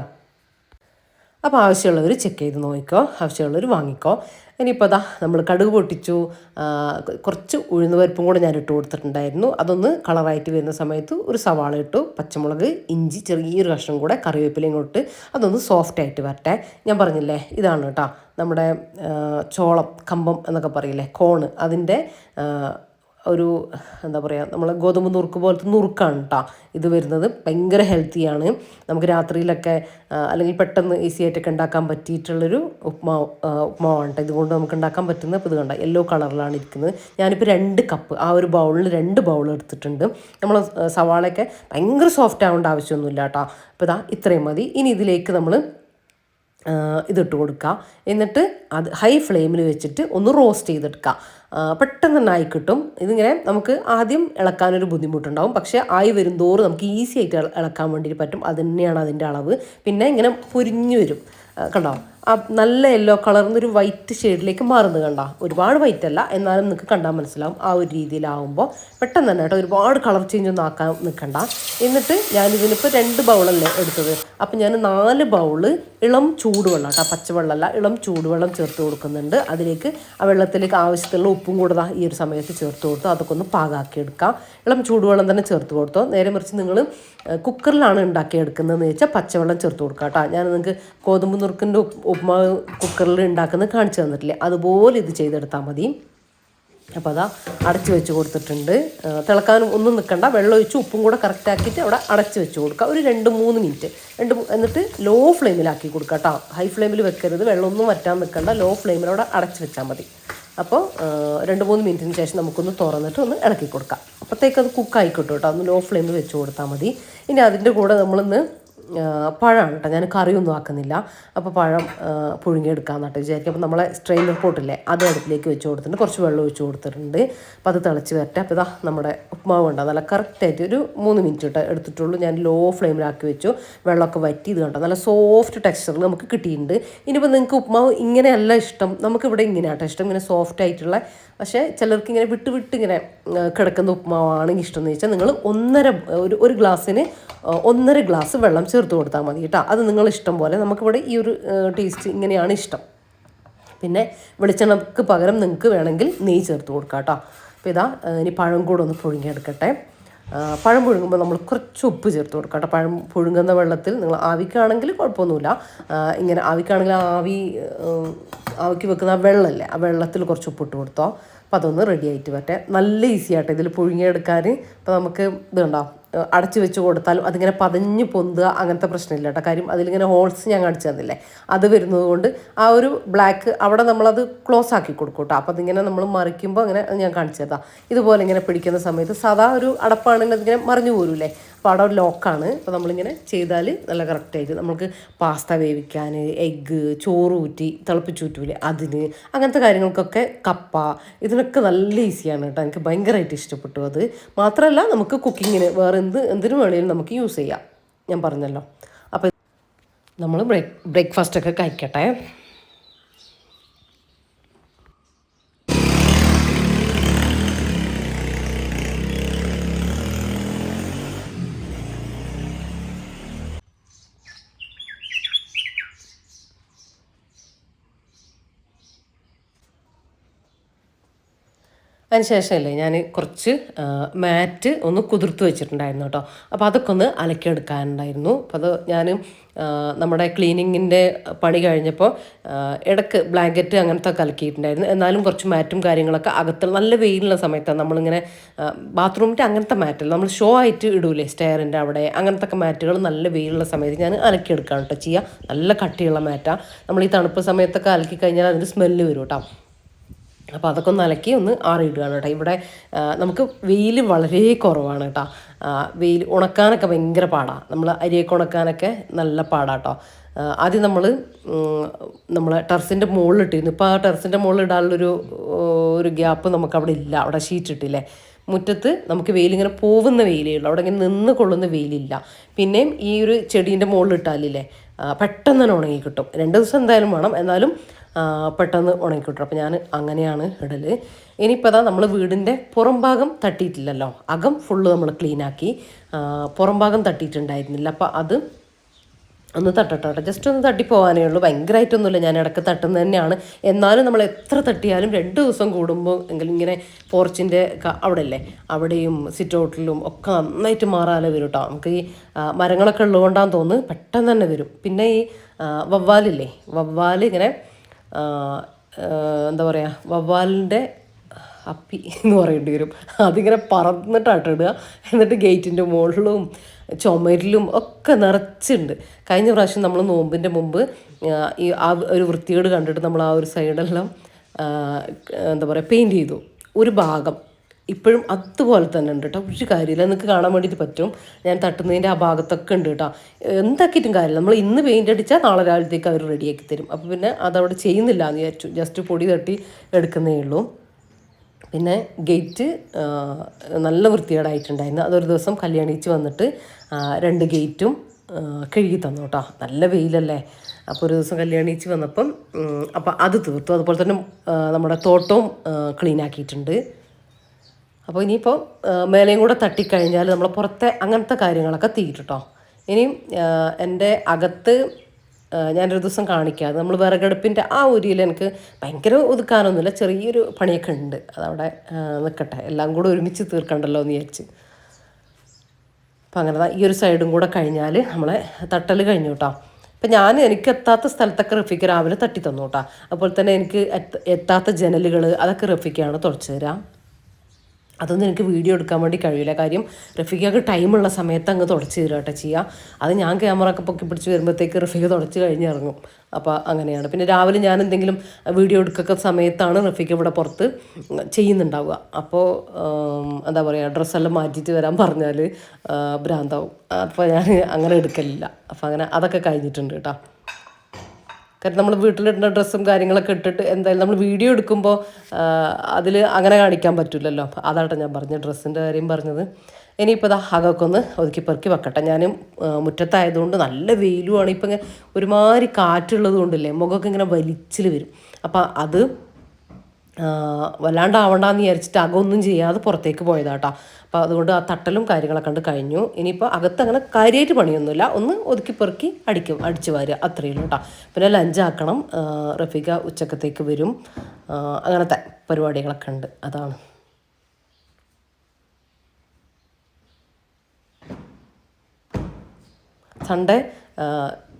അപ്പോൾ ആവശ്യമുള്ളവർ ചെക്ക് ചെയ്ത് നോക്കിക്കോ, ആവശ്യമുള്ളവർ വാങ്ങിക്കോ. ഇനിയിപ്പോൾ അതാ നമ്മൾ കടുക് പൊട്ടിച്ചു, കുറച്ച് ഉഴുന്ന് പരിപ്പും കൂടെ ഞാൻ ഇട്ട് കൊടുത്തിട്ടുണ്ടായിരുന്നു. അതൊന്ന് കളറായിട്ട് വരുന്ന സമയത്ത് ഒരു സവാള ഇട്ടു, പച്ചമുളക്, ഇഞ്ചി, ചെറിയൊരു കഷ്ണം കൂടെ കറിവേപ്പിലയും ഇട്ട് അതൊന്ന് സോഫ്റ്റായിട്ട് വരട്ടെ. ഞാൻ പറഞ്ഞില്ലേ ഇതാണ് കേട്ടോ നമ്മുടെ ചോളം, കമ്പം എന്നൊക്കെ പറയില്ലേ, കോണ്, അതിൻ്റെ ഒരു എന്താ പറയുക, നമ്മൾ ഗോതമ്പ് നുറുക്ക് പോലത്തെ നുറുക്കാണ് കേട്ടോ ഇത് വരുന്നത്. ഭയങ്കര ഹെൽത്തിയാണ്. നമുക്ക് രാത്രിയിലൊക്കെ അല്ലെങ്കിൽ പെട്ടെന്ന് ഈസി ആയിട്ടൊക്കെ ഉണ്ടാക്കാൻ പറ്റിയിട്ടുള്ളൊരു ഉപ്മാവാണ് കേട്ടോ. ഇതുകൊണ്ട് നമുക്ക് ഉണ്ടാക്കാൻ പറ്റുന്ന, ഇപ്പോൾ ഇത് കണ്ട യെല്ലോ കളറിലാണ് ഇരിക്കുന്നത്. ഞാനിപ്പോൾ 2 കപ്പ് ആ ഒരു ബൗളിൽ 2 ബൗൾ എടുത്തിട്ടുണ്ട്. നമ്മൾ സവാളയൊക്കെ ഭയങ്കര സോഫ്റ്റ് ആവേണ്ട ആവശ്യമൊന്നുമില്ല കേട്ടോ. അപ്പോൾ ഇതാ ഇത്രയും മതി. ഇനി ഇതിലേക്ക് നമ്മൾ ഇതിട്ട് കൊടുക്കുക. എന്നിട്ട് അത് ഹൈ ഫ്ലെയിമിൽ വെച്ചിട്ട് ഒന്ന് റോസ്റ്റ് ചെയ്തെടുക്കുക. പെട്ടെന്ന് തന്നെ ആയി കിട്ടും. ഇതിങ്ങനെ നമുക്ക് ആദ്യം ഇളക്കാനൊരു ബുദ്ധിമുട്ടുണ്ടാവും, പക്ഷേ ആയി വരുന്തോറും നമുക്ക് ഈസി ആയിട്ട് ഇളക്കാൻ വേണ്ടി പറ്റും. അത് തന്നെയാണ് അതിൻ്റെ അളവ്. പിന്നെ ഇങ്ങനെ പൊരിഞ്ഞു വരും കണ്ടോ. ആ നല്ല യെല്ലോ കളറിൽ നിന്നൊരു വൈറ്റ് ഷെയ്ഡിലേക്ക് മാറുന്നത് കണ്ടോ. ഒരുപാട് വൈറ്റ് അല്ല, എന്നാലും നിങ്ങൾക്ക് കണ്ടാൽ മനസ്സിലാവും. ആ ഒരു രീതിയിലാവുമ്പോൾ പെട്ടെന്ന് തന്നെ കേട്ടോ, ഒരുപാട് കളർ ചേഞ്ച് ഒന്നും ആക്കാൻ നിൽക്കണ്ട. എന്നിട്ട് ഞാനിതിനിപ്പോൾ 2 ബൗളല്ലേ എടുത്തത്, അപ്പം ഞാൻ 4 ബൗള് ഇളം ചൂടുവെള്ളം കേട്ടോ, പച്ചവെള്ളമല്ല, ഇളം ചൂടുവെള്ളം ചേർത്ത് കൊടുക്കുന്നുണ്ട്. അതിലേക്ക് ആ വെള്ളത്തിലേക്ക് ആവശ്യത്തിലുള്ള ഉപ്പും കൂടെ ഈ ഒരു സമയത്ത് ചേർത്ത് കൊടുത്തു. അതൊക്കെ ഒന്ന് പാകാക്കി എടുക്കാം. ഇളം ചൂടുവെള്ളം തന്നെ ചേർത്ത് കൊടുത്തോ. നേരെ മറിച്ച് നിങ്ങൾ കുക്കറിലാണ് ഉണ്ടാക്കിയെടുക്കുന്നതെന്ന് വെച്ചാൽ പച്ചവെള്ളം ചേർത്ത് കൊടുക്കുക കേട്ടോ. ഞാൻ നിങ്ങൾക്ക് ഗോതമ്പ് നുറുക്കിൻ്റെ ഉപ്മാവ് കുക്കറിൽ ഉണ്ടാക്കുന്നത് കാണിച്ചു തന്നിട്ടില്ലേ, അതുപോലെ ഇത് ചെയ്തെടുത്താൽ മതി. അപ്പോൾ അതാ അടച്ച് വെച്ച് കൊടുത്തിട്ടുണ്ട്. തിളക്കാനും ഒന്നും നിൽക്കണ്ട, വെള്ളം ഒഴിച്ച് ഉപ്പും കൂടെ കറക്റ്റാക്കിയിട്ട് അവിടെ അടച്ച് വെച്ച് കൊടുക്കുക. ഒരു 2-3 മിനിറ്റ് എന്നിട്ട് ലോ ഫ്ലെയിമിലാക്കി കൊടുക്കുക കേട്ടോ. ഹൈ ഫ്ലെയിമിൽ വെക്കരുത്, വെള്ളമൊന്നും വറ്റാൻ നിൽക്കണ്ട, ലോ ഫ്ലെയിമിൽ അവിടെ അടച്ച് വെച്ചാൽ മതി. അപ്പോൾ 2-3 മിനിറ്റിന് ശേഷം നമുക്കൊന്ന് തുറന്നിട്ട് ഒന്ന് ഇളക്കി കൊടുക്കാം. അപ്പോഴത്തേക്കത് കുക്കായി കിട്ടും കേട്ടോ. ഒന്ന് ലോ ഫ്ലെയിമിൽ വെച്ച് കൊടുത്താൽ മതി. ഇനി അതിൻ്റെ കൂടെ നമ്മളിന്ന് പഴമാണ് കേട്ടോ, ഞാൻ കറിയൊന്നും ആക്കുന്നില്ല. അപ്പോൾ പഴം പുഴുങ്ങിയെടുക്കാമെന്നാട്ടോ വിചാരിക്കും. അപ്പോൾ നമ്മളെ സ്ട്രെയിനർ പോട്ടില്ലേ, അത് അടുപ്പിലേക്ക് വെച്ച് കൊടുത്തിട്ടുണ്ട്, കുറച്ച് വെള്ളം ഒഴിച്ച് കൊടുത്തിട്ടുണ്ട്. അപ്പോൾ അത് തിളച്ച് വരട്ടെ. അപ്പോൾ ഇതാ നമ്മുടെ ഉപ്മാവ് കണ്ടോ, നല്ല കറക്റ്റായിട്ട് ഒരു 3 മിനിറ്റ് എടുത്തിട്ടുള്ളൂ. ഞാൻ ലോ ഫ്ലെയിമിലാക്കി വെച്ചു, വെള്ളമൊക്കെ വറ്റി. ഇത് കണ്ടോ നല്ല സോഫ്റ്റ് ടെക്സ്ചറിൽ നമുക്ക് കിട്ടിയിട്ടുണ്ട്. ഇനിയിപ്പോൾ നിങ്ങൾക്ക് ഉപ്മാവ് ഇങ്ങനെയല്ല ഇഷ്ടം, നമുക്കിവിടെ ഇങ്ങനെയാട്ടോ ഇഷ്ടം, ഇങ്ങനെ സോഫ്റ്റ് ആയിട്ടുള്ള പക്ഷേ ചിലർക്ക് ഇങ്ങനെ വിട്ട് വിട്ട് ഇങ്ങനെ കിടക്കുന്ന ഉപ്പുമാവാണ് ഇഷ്ടം എന്ന് വെച്ചാൽ നിങ്ങൾ ഒരു ഗ്ലാസ്സിന് 1.5 ഗ്ലാസ് വെള്ളം ചേർത്ത് കൊടുത്താൽ മതി കേട്ടോ. അത് നിങ്ങൾ ഇഷ്ടം പോലെ. നമുക്കിവിടെ ഈ ഒരു ടേസ്റ്റ് ഇങ്ങനെയാണ് ഇഷ്ടം. പിന്നെ വെളിച്ചെണ്ണക്ക് പകരം നിങ്ങൾക്ക് വേണമെങ്കിൽ നെയ്യ് ചേർത്ത് കൊടുക്കാം കേട്ടോ. അപ്പോൾ ഇതാ ഇനി പഴം കൂടെ ഒന്ന് പുഴുങ്ങിയെടുക്കട്ടെ. പഴം പുഴുങ്ങുമ്പോൾ നമ്മൾ കുറച്ച് ഉപ്പ് ചേർത്ത് കൊടുക്കാം കേട്ടോ. പഴം പുഴുങ്ങുന്ന വെള്ളത്തിൽ നിങ്ങൾ ആവിക്കാണെങ്കിൽ കുഴപ്പമൊന്നുമില്ല. ഇങ്ങനെ ആവിക്കാണെങ്കിൽ ആവിക്ക് വെക്കുന്ന ആ വെള്ളമല്ലേ, ആ വെള്ളത്തിൽ കുറച്ച് ഉപ്പിട്ട് കൊടുത്തോ. അപ്പോൾ അതൊന്ന് റെഡി ആയിട്ട് പറ്റേ. നല്ല ഈസി ആട്ടെ ഇതിൽ പുഴുങ്ങിയെടുക്കാൻ. ഇപ്പോൾ നമുക്ക് ഇതുണ്ടോ, അടച്ചു വെച്ച് കൊടുത്താലും അതിങ്ങനെ പതഞ്ഞ് പൊന്തുക അങ്ങനത്തെ പ്രശ്നമില്ല കേട്ടോ. കാര്യം അതിലിങ്ങനെ ഹോൾസ് ഞാൻ അടിച്ചു തന്നില്ലേ, അത് വരുന്നത് കൊണ്ട് ആ ഒരു ബ്ലാക്ക് അവിടെ നമ്മളത് ക്ലോസ് ആക്കി കൊടുക്കും കേട്ടോ. അപ്പോൾ അതിങ്ങനെ നമ്മൾ മറിക്കുമ്പോൾ അങ്ങനെ ഞാൻ കാണിച്ചു തരാം. ഇതുപോലെ ഇങ്ങനെ പിടിക്കുന്ന സമയത്ത് സാധാ ഒരു അടപ്പാണെങ്കിൽ അതിങ്ങനെ മറിഞ്ഞു പോരൂലേ, അപ്പോൾ അവിടെ ഒരു ലോക്കാണ്. അപ്പോൾ നമ്മളിങ്ങനെ ചെയ്താൽ നല്ല കറക്റ്റായിട്ട് നമുക്ക് പാസ്ത വേവിക്കാൻ, എഗ്ഗ്, ചോറ് ഊറ്റി തിളപ്പിച്ചൂറ്റൂലേ അതിന്, അങ്ങനത്തെ കാര്യങ്ങൾക്കൊക്കെ കപ്പ, ഇതിനൊക്കെ നല്ല ഈസിയാണ് കേട്ടോ. എനിക്ക് ഭയങ്കരമായിട്ട് ഇഷ്ടപ്പെട്ടു. അത് മാത്രമല്ല നമുക്ക് കുക്കിങ്ങിന് വേറെ എന്തിനു വേണമെങ്കിലും നമുക്ക് യൂസ് ചെയ്യാം, ഞാൻ പറഞ്ഞല്ലോ. അപ്പോൾ നമ്മൾ ബ്രേക്ക്ഫാസ്റ്റൊക്കെ കഴിക്കട്ടെ. അതിന് ശേഷമല്ലേ ഞാൻ കുറച്ച് മാറ്റ് ഒന്ന് കുതിർത്ത് വെച്ചിട്ടുണ്ടായിരുന്നു കേട്ടോ. അപ്പോൾ അതൊക്കെ ഒന്ന് അലക്കിയെടുക്കാനുണ്ടായിരുന്നു. അപ്പോൾ അത് ഞാൻ നമ്മുടെ ക്ലീനിങ്ങിൻ്റെ പണി കഴിഞ്ഞപ്പോൾ ഇടയ്ക്ക് ബ്ലാങ്കറ്റ് അങ്ങനത്തെ കലക്കിയിട്ടുണ്ടായിരുന്നു. എന്നാലും കുറച്ച് മാറ്റും കാര്യങ്ങളൊക്കെ അകത്ത് നല്ല വെയിലുള്ള സമയത്താണ് നമ്മളിങ്ങനെ ബാത്റൂമിൻ്റെ അങ്ങനത്തെ മാറ്റല്ല, നമ്മൾ ഷോ ആയിട്ട് ഇടൂലേ സ്റ്റെയറിൻ്റെ അവിടെ, അങ്ങനത്തെ ഒക്കെ മാറ്റുകൾ നല്ല വെയിലുള്ള സമയത്ത് ഞാൻ അലക്കിയെടുക്കുകയാണ് കേട്ടോ ചെയ്യുക. നല്ല കട്ടിയുള്ള മാറ്റാണ്. നമ്മൾ ഈ തണുപ്പ് സമയത്തൊക്കെ അലക്കി കഴിഞ്ഞാൽ അതിന് സ്മെല്ല് വരും കേട്ടോ. അപ്പോൾ അതൊക്കെ ഒന്ന് അലക്കി ഒന്ന് ആറിയിടുകയാണ് കേട്ടോ. ഇവിടെ നമുക്ക് വെയിൽ വളരെ കുറവാണ് കേട്ടോ. വെയിൽ ഉണക്കാനൊക്കെ ഭയങ്കര പാടാണ്. നമ്മൾ അരിയൊക്കെ ഉണക്കാനൊക്കെ നല്ല പാടാണ് കേട്ടോ. ആദ്യം നമ്മളെ ടെറസിൻ്റെ മുകളിലിട്ടിരുന്നു. ഇപ്പോൾ ആ ടെറസിൻ്റെ മുകളിൽ ഇടാനുള്ളൊരു ഗ്യാപ്പ് നമുക്കവിടെ ഇല്ല. അവിടെ ഷീറ്റ് ഇട്ടില്ലേ, മുറ്റത്ത് നമുക്ക് വെയിലിങ്ങനെ പോകുന്ന വെയിലേ ഉള്ളൂ, അവിടെ ഇങ്ങനെ നിന്ന് കൊള്ളുന്ന വെയിലില്ല. പിന്നെയും ഈ ഒരു ചെടീൻ്റെ മുകളിൽ ഇട്ടാലില്ലേ പെട്ടെന്ന് തന്നെ ഉണങ്ങി കിട്ടും. 2 ദിവസം എന്തായാലും വേണം, എന്നാലും പെട്ടെന്ന് ഉണങ്ങി കിട്ടും. അപ്പോൾ ഞാൻ അങ്ങനെയാണ് ഇടൽ. ഇനിയിപ്പോൾ അതാ നമ്മൾ വീടിൻ്റെ പുറം ഭാഗം തട്ടിയിട്ടില്ലല്ലോ, അകം ഫുള്ള് നമ്മൾ ക്ലീനാക്കി. പുറം ഭാഗം തട്ടിയിട്ടുണ്ടായിരുന്നില്ല, അപ്പോൾ അത് ഒന്ന് തട്ടട്ടെ, ജസ്റ്റ് ഒന്ന് തട്ടിപ്പോവാനേ ഉള്ളൂ. ഭയങ്കരമായിട്ടൊന്നുമില്ല, ഞാൻ ഇടയ്ക്ക് തട്ടുന്നത് തന്നെയാണ്. എന്നാലും നമ്മൾ എത്ര തട്ടിയാലും 2 ദിവസം കൂടുമ്പോൾ എങ്കിലും ഇങ്ങനെ പോർച്ചിൻ്റെ അവിടെ അല്ലേ, അവിടെയും സിറ്റ് ഔട്ടിലും ഒക്കെ നന്നായിട്ട് മാറാതെ വരും കേട്ടോ. നമുക്ക് ഈ മരങ്ങളൊക്കെ ഉള്ളതുകൊണ്ടാന്ന് തോന്നുന്നു പെട്ടെന്ന് തന്നെ വരും. പിന്നെ ഈ വവ്വാലില്ലേ, വവ്വാൽ ഇങ്ങനെ എന്താ പറയുക, വവ്വാലിൻ്റെ അപ്പി എന്ന് പറയേണ്ടി വരും. അതിങ്ങനെ പറന്നിട്ടാട്ടിടുക. എന്നിട്ട് ഗേറ്റിൻ്റെ മുകളിലും ചുമരിലും ഒക്കെ നിറച്ചുണ്ട്. കഴിഞ്ഞ പ്രാവശ്യം നമ്മൾ നോമ്പിൻ്റെ മുമ്പ് ആ ഒരു വൃത്തികേട് കണ്ടിട്ട് നമ്മൾ ആ ഒരു സൈഡെല്ലാം എന്താ പറയുക പെയിൻറ്റ് ചെയ്തു. ഒരു ഭാഗം ഇപ്പോഴും അതുപോലെ തന്നെ ഉണ്ട് കേട്ടോ. ഒരു കാര്യമില്ല, നിങ്ങൾക്ക് കാണാൻ വേണ്ടിയിട്ട് പറ്റും. ഞാൻ തട്ടുന്നതിൻ്റെ ആ ഭാഗത്തൊക്കെ ഉണ്ട് കേട്ടോ. എന്താക്കിയിട്ടും കാര്യമില്ല, നമ്മൾ ഇന്ന് പെയിൻ്റ് അടിച്ചാൽ നാളെ രാവിലത്തേക്ക് അവർ റെഡിയാക്കി തരും. അപ്പോൾ പിന്നെ അതവിടെ ചെയ്യുന്നില്ല എന്ന് വിചാരിച്ചു, ജസ്റ്റ് പൊടി തട്ടി എടുക്കുന്നേ ഉള്ളൂ. പിന്നെ ഗേറ്റ് നല്ല വൃത്തികേടായിട്ടുണ്ടായിരുന്നു. അതൊരു ദിവസം കല്യാണിച്ച് വന്നിട്ട് 2 ഗേറ്റും കഴുകി തന്നു കേട്ടോ. നല്ല വെയിലല്ലേ, അപ്പോൾ ഒരു ദിവസം കല്യാണിച്ച് വന്നപ്പം അപ്പോൾ അത് തീർത്തു. അതുപോലെ തന്നെ നമ്മുടെ തോട്ടവും ക്ലീൻ ആക്കിയിട്ടുണ്ട്. അപ്പോൾ ഇനിയിപ്പോൾ മേലെയും കൂടെ തട്ടിക്കഴിഞ്ഞാൽ നമ്മൾ പുറത്തെ അങ്ങനത്തെ കാര്യങ്ങളൊക്കെ തീരും. ഇനിയും എൻ്റെ അകത്ത് ഞാനൊരു ദിവസം കാണിക്കാം. അത് നമ്മൾ വിറകടുപ്പിൻ്റെ ആ ഉരിയിൽ എനിക്ക് ഭയങ്കര ഒതുക്കാനൊന്നുമില്ല, ചെറിയൊരു പണിയൊക്കെ ഉണ്ട്. അതവിടെ നിൽക്കട്ടെ, എല്ലാം കൂടെ ഒരുമിച്ച് തീർക്കണ്ടല്ലോ എന്ന് വിചാരിച്ച്. അപ്പം അങ്ങനെ ഈ ഒരു സൈഡും കൂടെ കഴിഞ്ഞാൽ നമ്മളെ തട്ടൽ കഴിഞ്ഞു കേട്ടോ. അപ്പം എനിക്ക് എത്താത്ത സ്ഥലത്തൊക്കെ റഫീക്ക് രാവിലെ തട്ടി തന്നു കേട്ടോ. അതുപോലെ തന്നെ എനിക്ക് എത്താത്ത ജനലുകൾ അതൊക്കെ റഫീക്കാണ് തുടച്ചു തരാം. അതൊന്നും എനിക്ക് വീഡിയോ എടുക്കാൻ വേണ്ടി കഴിയില്ല, കാര്യം റഫീഖക്ക് ടൈമുള്ള സമയത്ത് അങ്ങ് തുടച്ച് തരാട്ടെ ചെയ്യുക. അത് ഞാൻ ക്യാമറ ഒക്കെ പൊക്കി പിടിച്ച് വരുമ്പോഴത്തേക്ക് റഫീഖ് തുടച്ച് കഴിഞ്ഞ് ഇറങ്ങും. അപ്പോൾ അങ്ങനെയാണ്. പിന്നെ രാവിലെ ഞാൻ എന്തെങ്കിലും വീഡിയോ എടുക്കൊക്കെ സമയത്താണ് റഫീഖ് ഇവിടെ പുറത്ത് ചെയ്യുന്നുണ്ടാവുക. അപ്പോൾ എന്താ പറയുക, ഡ്രസ്സെല്ലാം മാറ്റിയിട്ട് വരാൻ പറഞ്ഞാൽ ഭ്രാന്താവും. അപ്പോൾ ഞാൻ അങ്ങനെ എടുക്കലില്ല. അപ്പോൾ അങ്ങനെ അതൊക്കെ കഴിഞ്ഞിട്ടുണ്ട് കേട്ടോ. കാരണം നമ്മൾ വീട്ടിലിടുന്ന ഡ്രസ്സും കാര്യങ്ങളൊക്കെ ഇട്ടിട്ട് എന്തായാലും നമ്മൾ വീഡിയോ എടുക്കുമ്പോൾ അതിൽ അങ്ങനെ കാണിക്കാൻ പറ്റില്ലല്ലോ. അപ്പോൾ അതാട്ടോ ഞാൻ പറഞ്ഞ ഡ്രസ്സിൻ്റെ കാര്യം പറഞ്ഞത്. ഇനിയിപ്പോൾ ഇതാ അതൊക്കെ ഒന്ന് ഒതുക്കി പെറുക്കി വെക്കട്ടെ. ഞാൻ മുറ്റത്തായതുകൊണ്ട് നല്ല വെയിലുമാണ്. ഇപ്പം ഇങ്ങനെ ഒരുമാതിരി കാറ്റുള്ളത് കൊണ്ടില്ലേ മുഖമൊക്കെ ഇങ്ങനെ വലിച്ചിൽ വരും. അപ്പോൾ അത് വല്ലാണ്ടാവണ്ടെന്ന് വിചാരിച്ചിട്ട് അകമൊന്നും ചെയ്യാതെ പുറത്തേക്ക് പോയതാട്ടോ. അപ്പോൾ അതുകൊണ്ട് ആ തട്ടലും കാര്യങ്ങളൊക്കെ കണ്ട് കഴിഞ്ഞു. ഇനിയിപ്പോൾ അകത്ത് അങ്ങനെ കാര്യമായിട്ട് പണിയൊന്നുമില്ല, ഒന്ന് ഒതുക്കി പെറുക്കി അടിച്ചു വാരുക അത്രയേ ഉള്ളൂ കേട്ടോ. പിന്നെ ലഞ്ചാക്കണം, റഫീഖ ഉച്ചക്കത്തേക്ക് വരും, അങ്ങനത്തെ പരിപാടികളൊക്കെ ഉണ്ട്. അതാണ്. സൺഡേ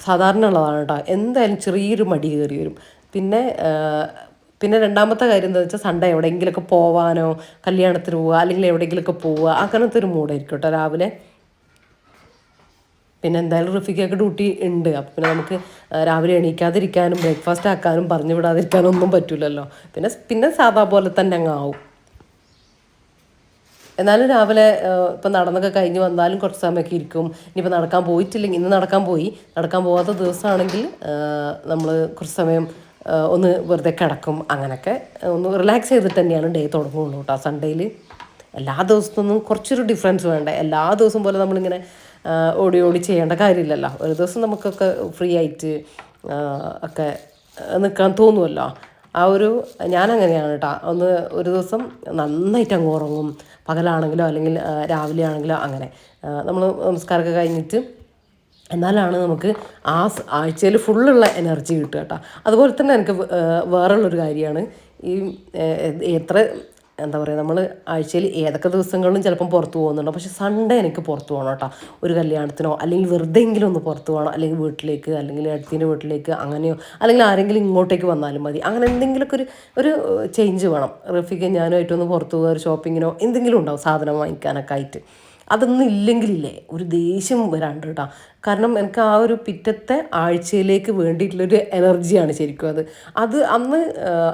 സാധാരണ ഉള്ളതാണ് കേട്ടോ. എന്തായാലും ചെറിയൊരു മടി കയറി വരും. പിന്നെ രണ്ടാമത്തെ കാര്യം എന്താണെന്ന് വെച്ചാൽ സൺഡേ എവിടെയെങ്കിലുമൊക്കെ പോവാനോ, കല്യാണത്തിന് പോവുക, അല്ലെങ്കിൽ എവിടെയെങ്കിലുമൊക്കെ പോവുക, അങ്ങനത്തെ ഒരു മൂഡായിരിക്കും കേട്ടോ രാവിലെ. പിന്നെ എന്തായാലും റഫീഖയ്ക്ക് ഡ്യൂട്ടി ഉണ്ട്. അപ്പം പിന്നെ നമുക്ക് രാവിലെ എണീക്കാതിരിക്കാനും ബ്രേക്ക്ഫാസ്റ്റ് ആക്കാനും പറഞ്ഞു വിടാതിരിക്കാനും ഒന്നും പറ്റില്ലല്ലോ. പിന്നെ സാധാ പോലെ തന്നെ അങ്ങ് ആവും. എന്നാലും രാവിലെ ഇപ്പം നടന്നൊക്കെ കഴിഞ്ഞ് വന്നാലും കുറച്ച് സമയമൊക്കെ ഇരിക്കും. ഇനിയിപ്പോൾ നടക്കാൻ പോയിട്ടില്ലെങ്കിൽ, ഇന്ന് നടക്കാൻ പോകാത്ത ദിവസമാണെങ്കിൽ നമ്മൾ കുറച്ച് സമയം ഒന്ന് വെറുതെ കിടക്കും. അങ്ങനെയൊക്കെ ഒന്ന് റിലാക്സ് ചെയ്തിട്ട് തന്നെയാണ് ഡേ തുടങ്ങുള്ളൂ കേട്ടോ. സൺഡേയിൽ എല്ലാ ദിവസത്തൊന്നും കുറച്ചൊരു ഡിഫറൻസ് വേണ്ടേ. എല്ലാ ദിവസവും പോലെ നമ്മളിങ്ങനെ ഓടി ചെയ്യേണ്ട കാര്യമില്ലല്ലോ. ഒരു ദിവസം നമുക്കൊക്കെ ഫ്രീ ആയിട്ട് ഒക്കെ നിൽക്കാൻ തോന്നുമല്ലോ. ഞാനങ്ങനെയാണ് കേട്ടോ. ഒരു ദിവസം നന്നായിട്ട് അങ്ങ് ഉറങ്ങും, പകലാണെങ്കിലോ അല്ലെങ്കിൽ രാവിലെ ആണെങ്കിലോ. അങ്ങനെ നമ്മൾ നമസ്കാരമൊക്കെ കഴിഞ്ഞിട്ട് എന്നാലാണ് നമുക്ക് ആ ആഴ്ചയിൽ ഫുള്ളുള്ള എനർജി കിട്ടുക കേട്ടോ. അതുപോലെ തന്നെ എനിക്ക് വേറെയുള്ളൊരു കാര്യമാണ് ഈ എത്ര എന്താ പറയുക, നമ്മൾ ആഴ്ചയിൽ ഏതൊക്കെ ദിവസങ്ങളിലും ചിലപ്പം പുറത്ത് പോകുന്നുണ്ടോ, പക്ഷെ സൺഡേ എനിക്ക് പുറത്ത് പോകണം കേട്ടോ. ഒരു കല്യാണത്തിനോ അല്ലെങ്കിൽ വെറുതെ എങ്കിലും ഒന്ന് പുറത്ത് പോകണം, അല്ലെങ്കിൽ വീട്ടിലേക്ക്, അല്ലെങ്കിൽ അടുത്തിൻ്റെ വീട്ടിലേക്ക്, അങ്ങനെയോ അല്ലെങ്കിൽ ആരെങ്കിലും ഇങ്ങോട്ടേക്ക് വന്നാലും മതി. അങ്ങനെ എന്തെങ്കിലുമൊക്കെ ഒരു ചേഞ്ച് വേണം. റഫീഖ ഞാനുമായിട്ടൊന്ന് പുറത്ത് പോകുക, ഒരു ഷോപ്പിങ്ങിനോ എന്തെങ്കിലും ഉണ്ടാവും സാധനം വാങ്ങിക്കാനൊക്കെ ആയിട്ട്. അതൊന്നും ഇല്ലെങ്കിലില്ലേ ഒരു ദേഷ്യം വരാണ്ട് കേട്ടോ. കാരണം എനിക്ക് ആ ഒരു പിറ്റത്തെ ആഴ്ചയിലേക്ക് വേണ്ടിയിട്ടുള്ളൊരു എനർജിയാണ് ശരിക്കും അത് അന്ന്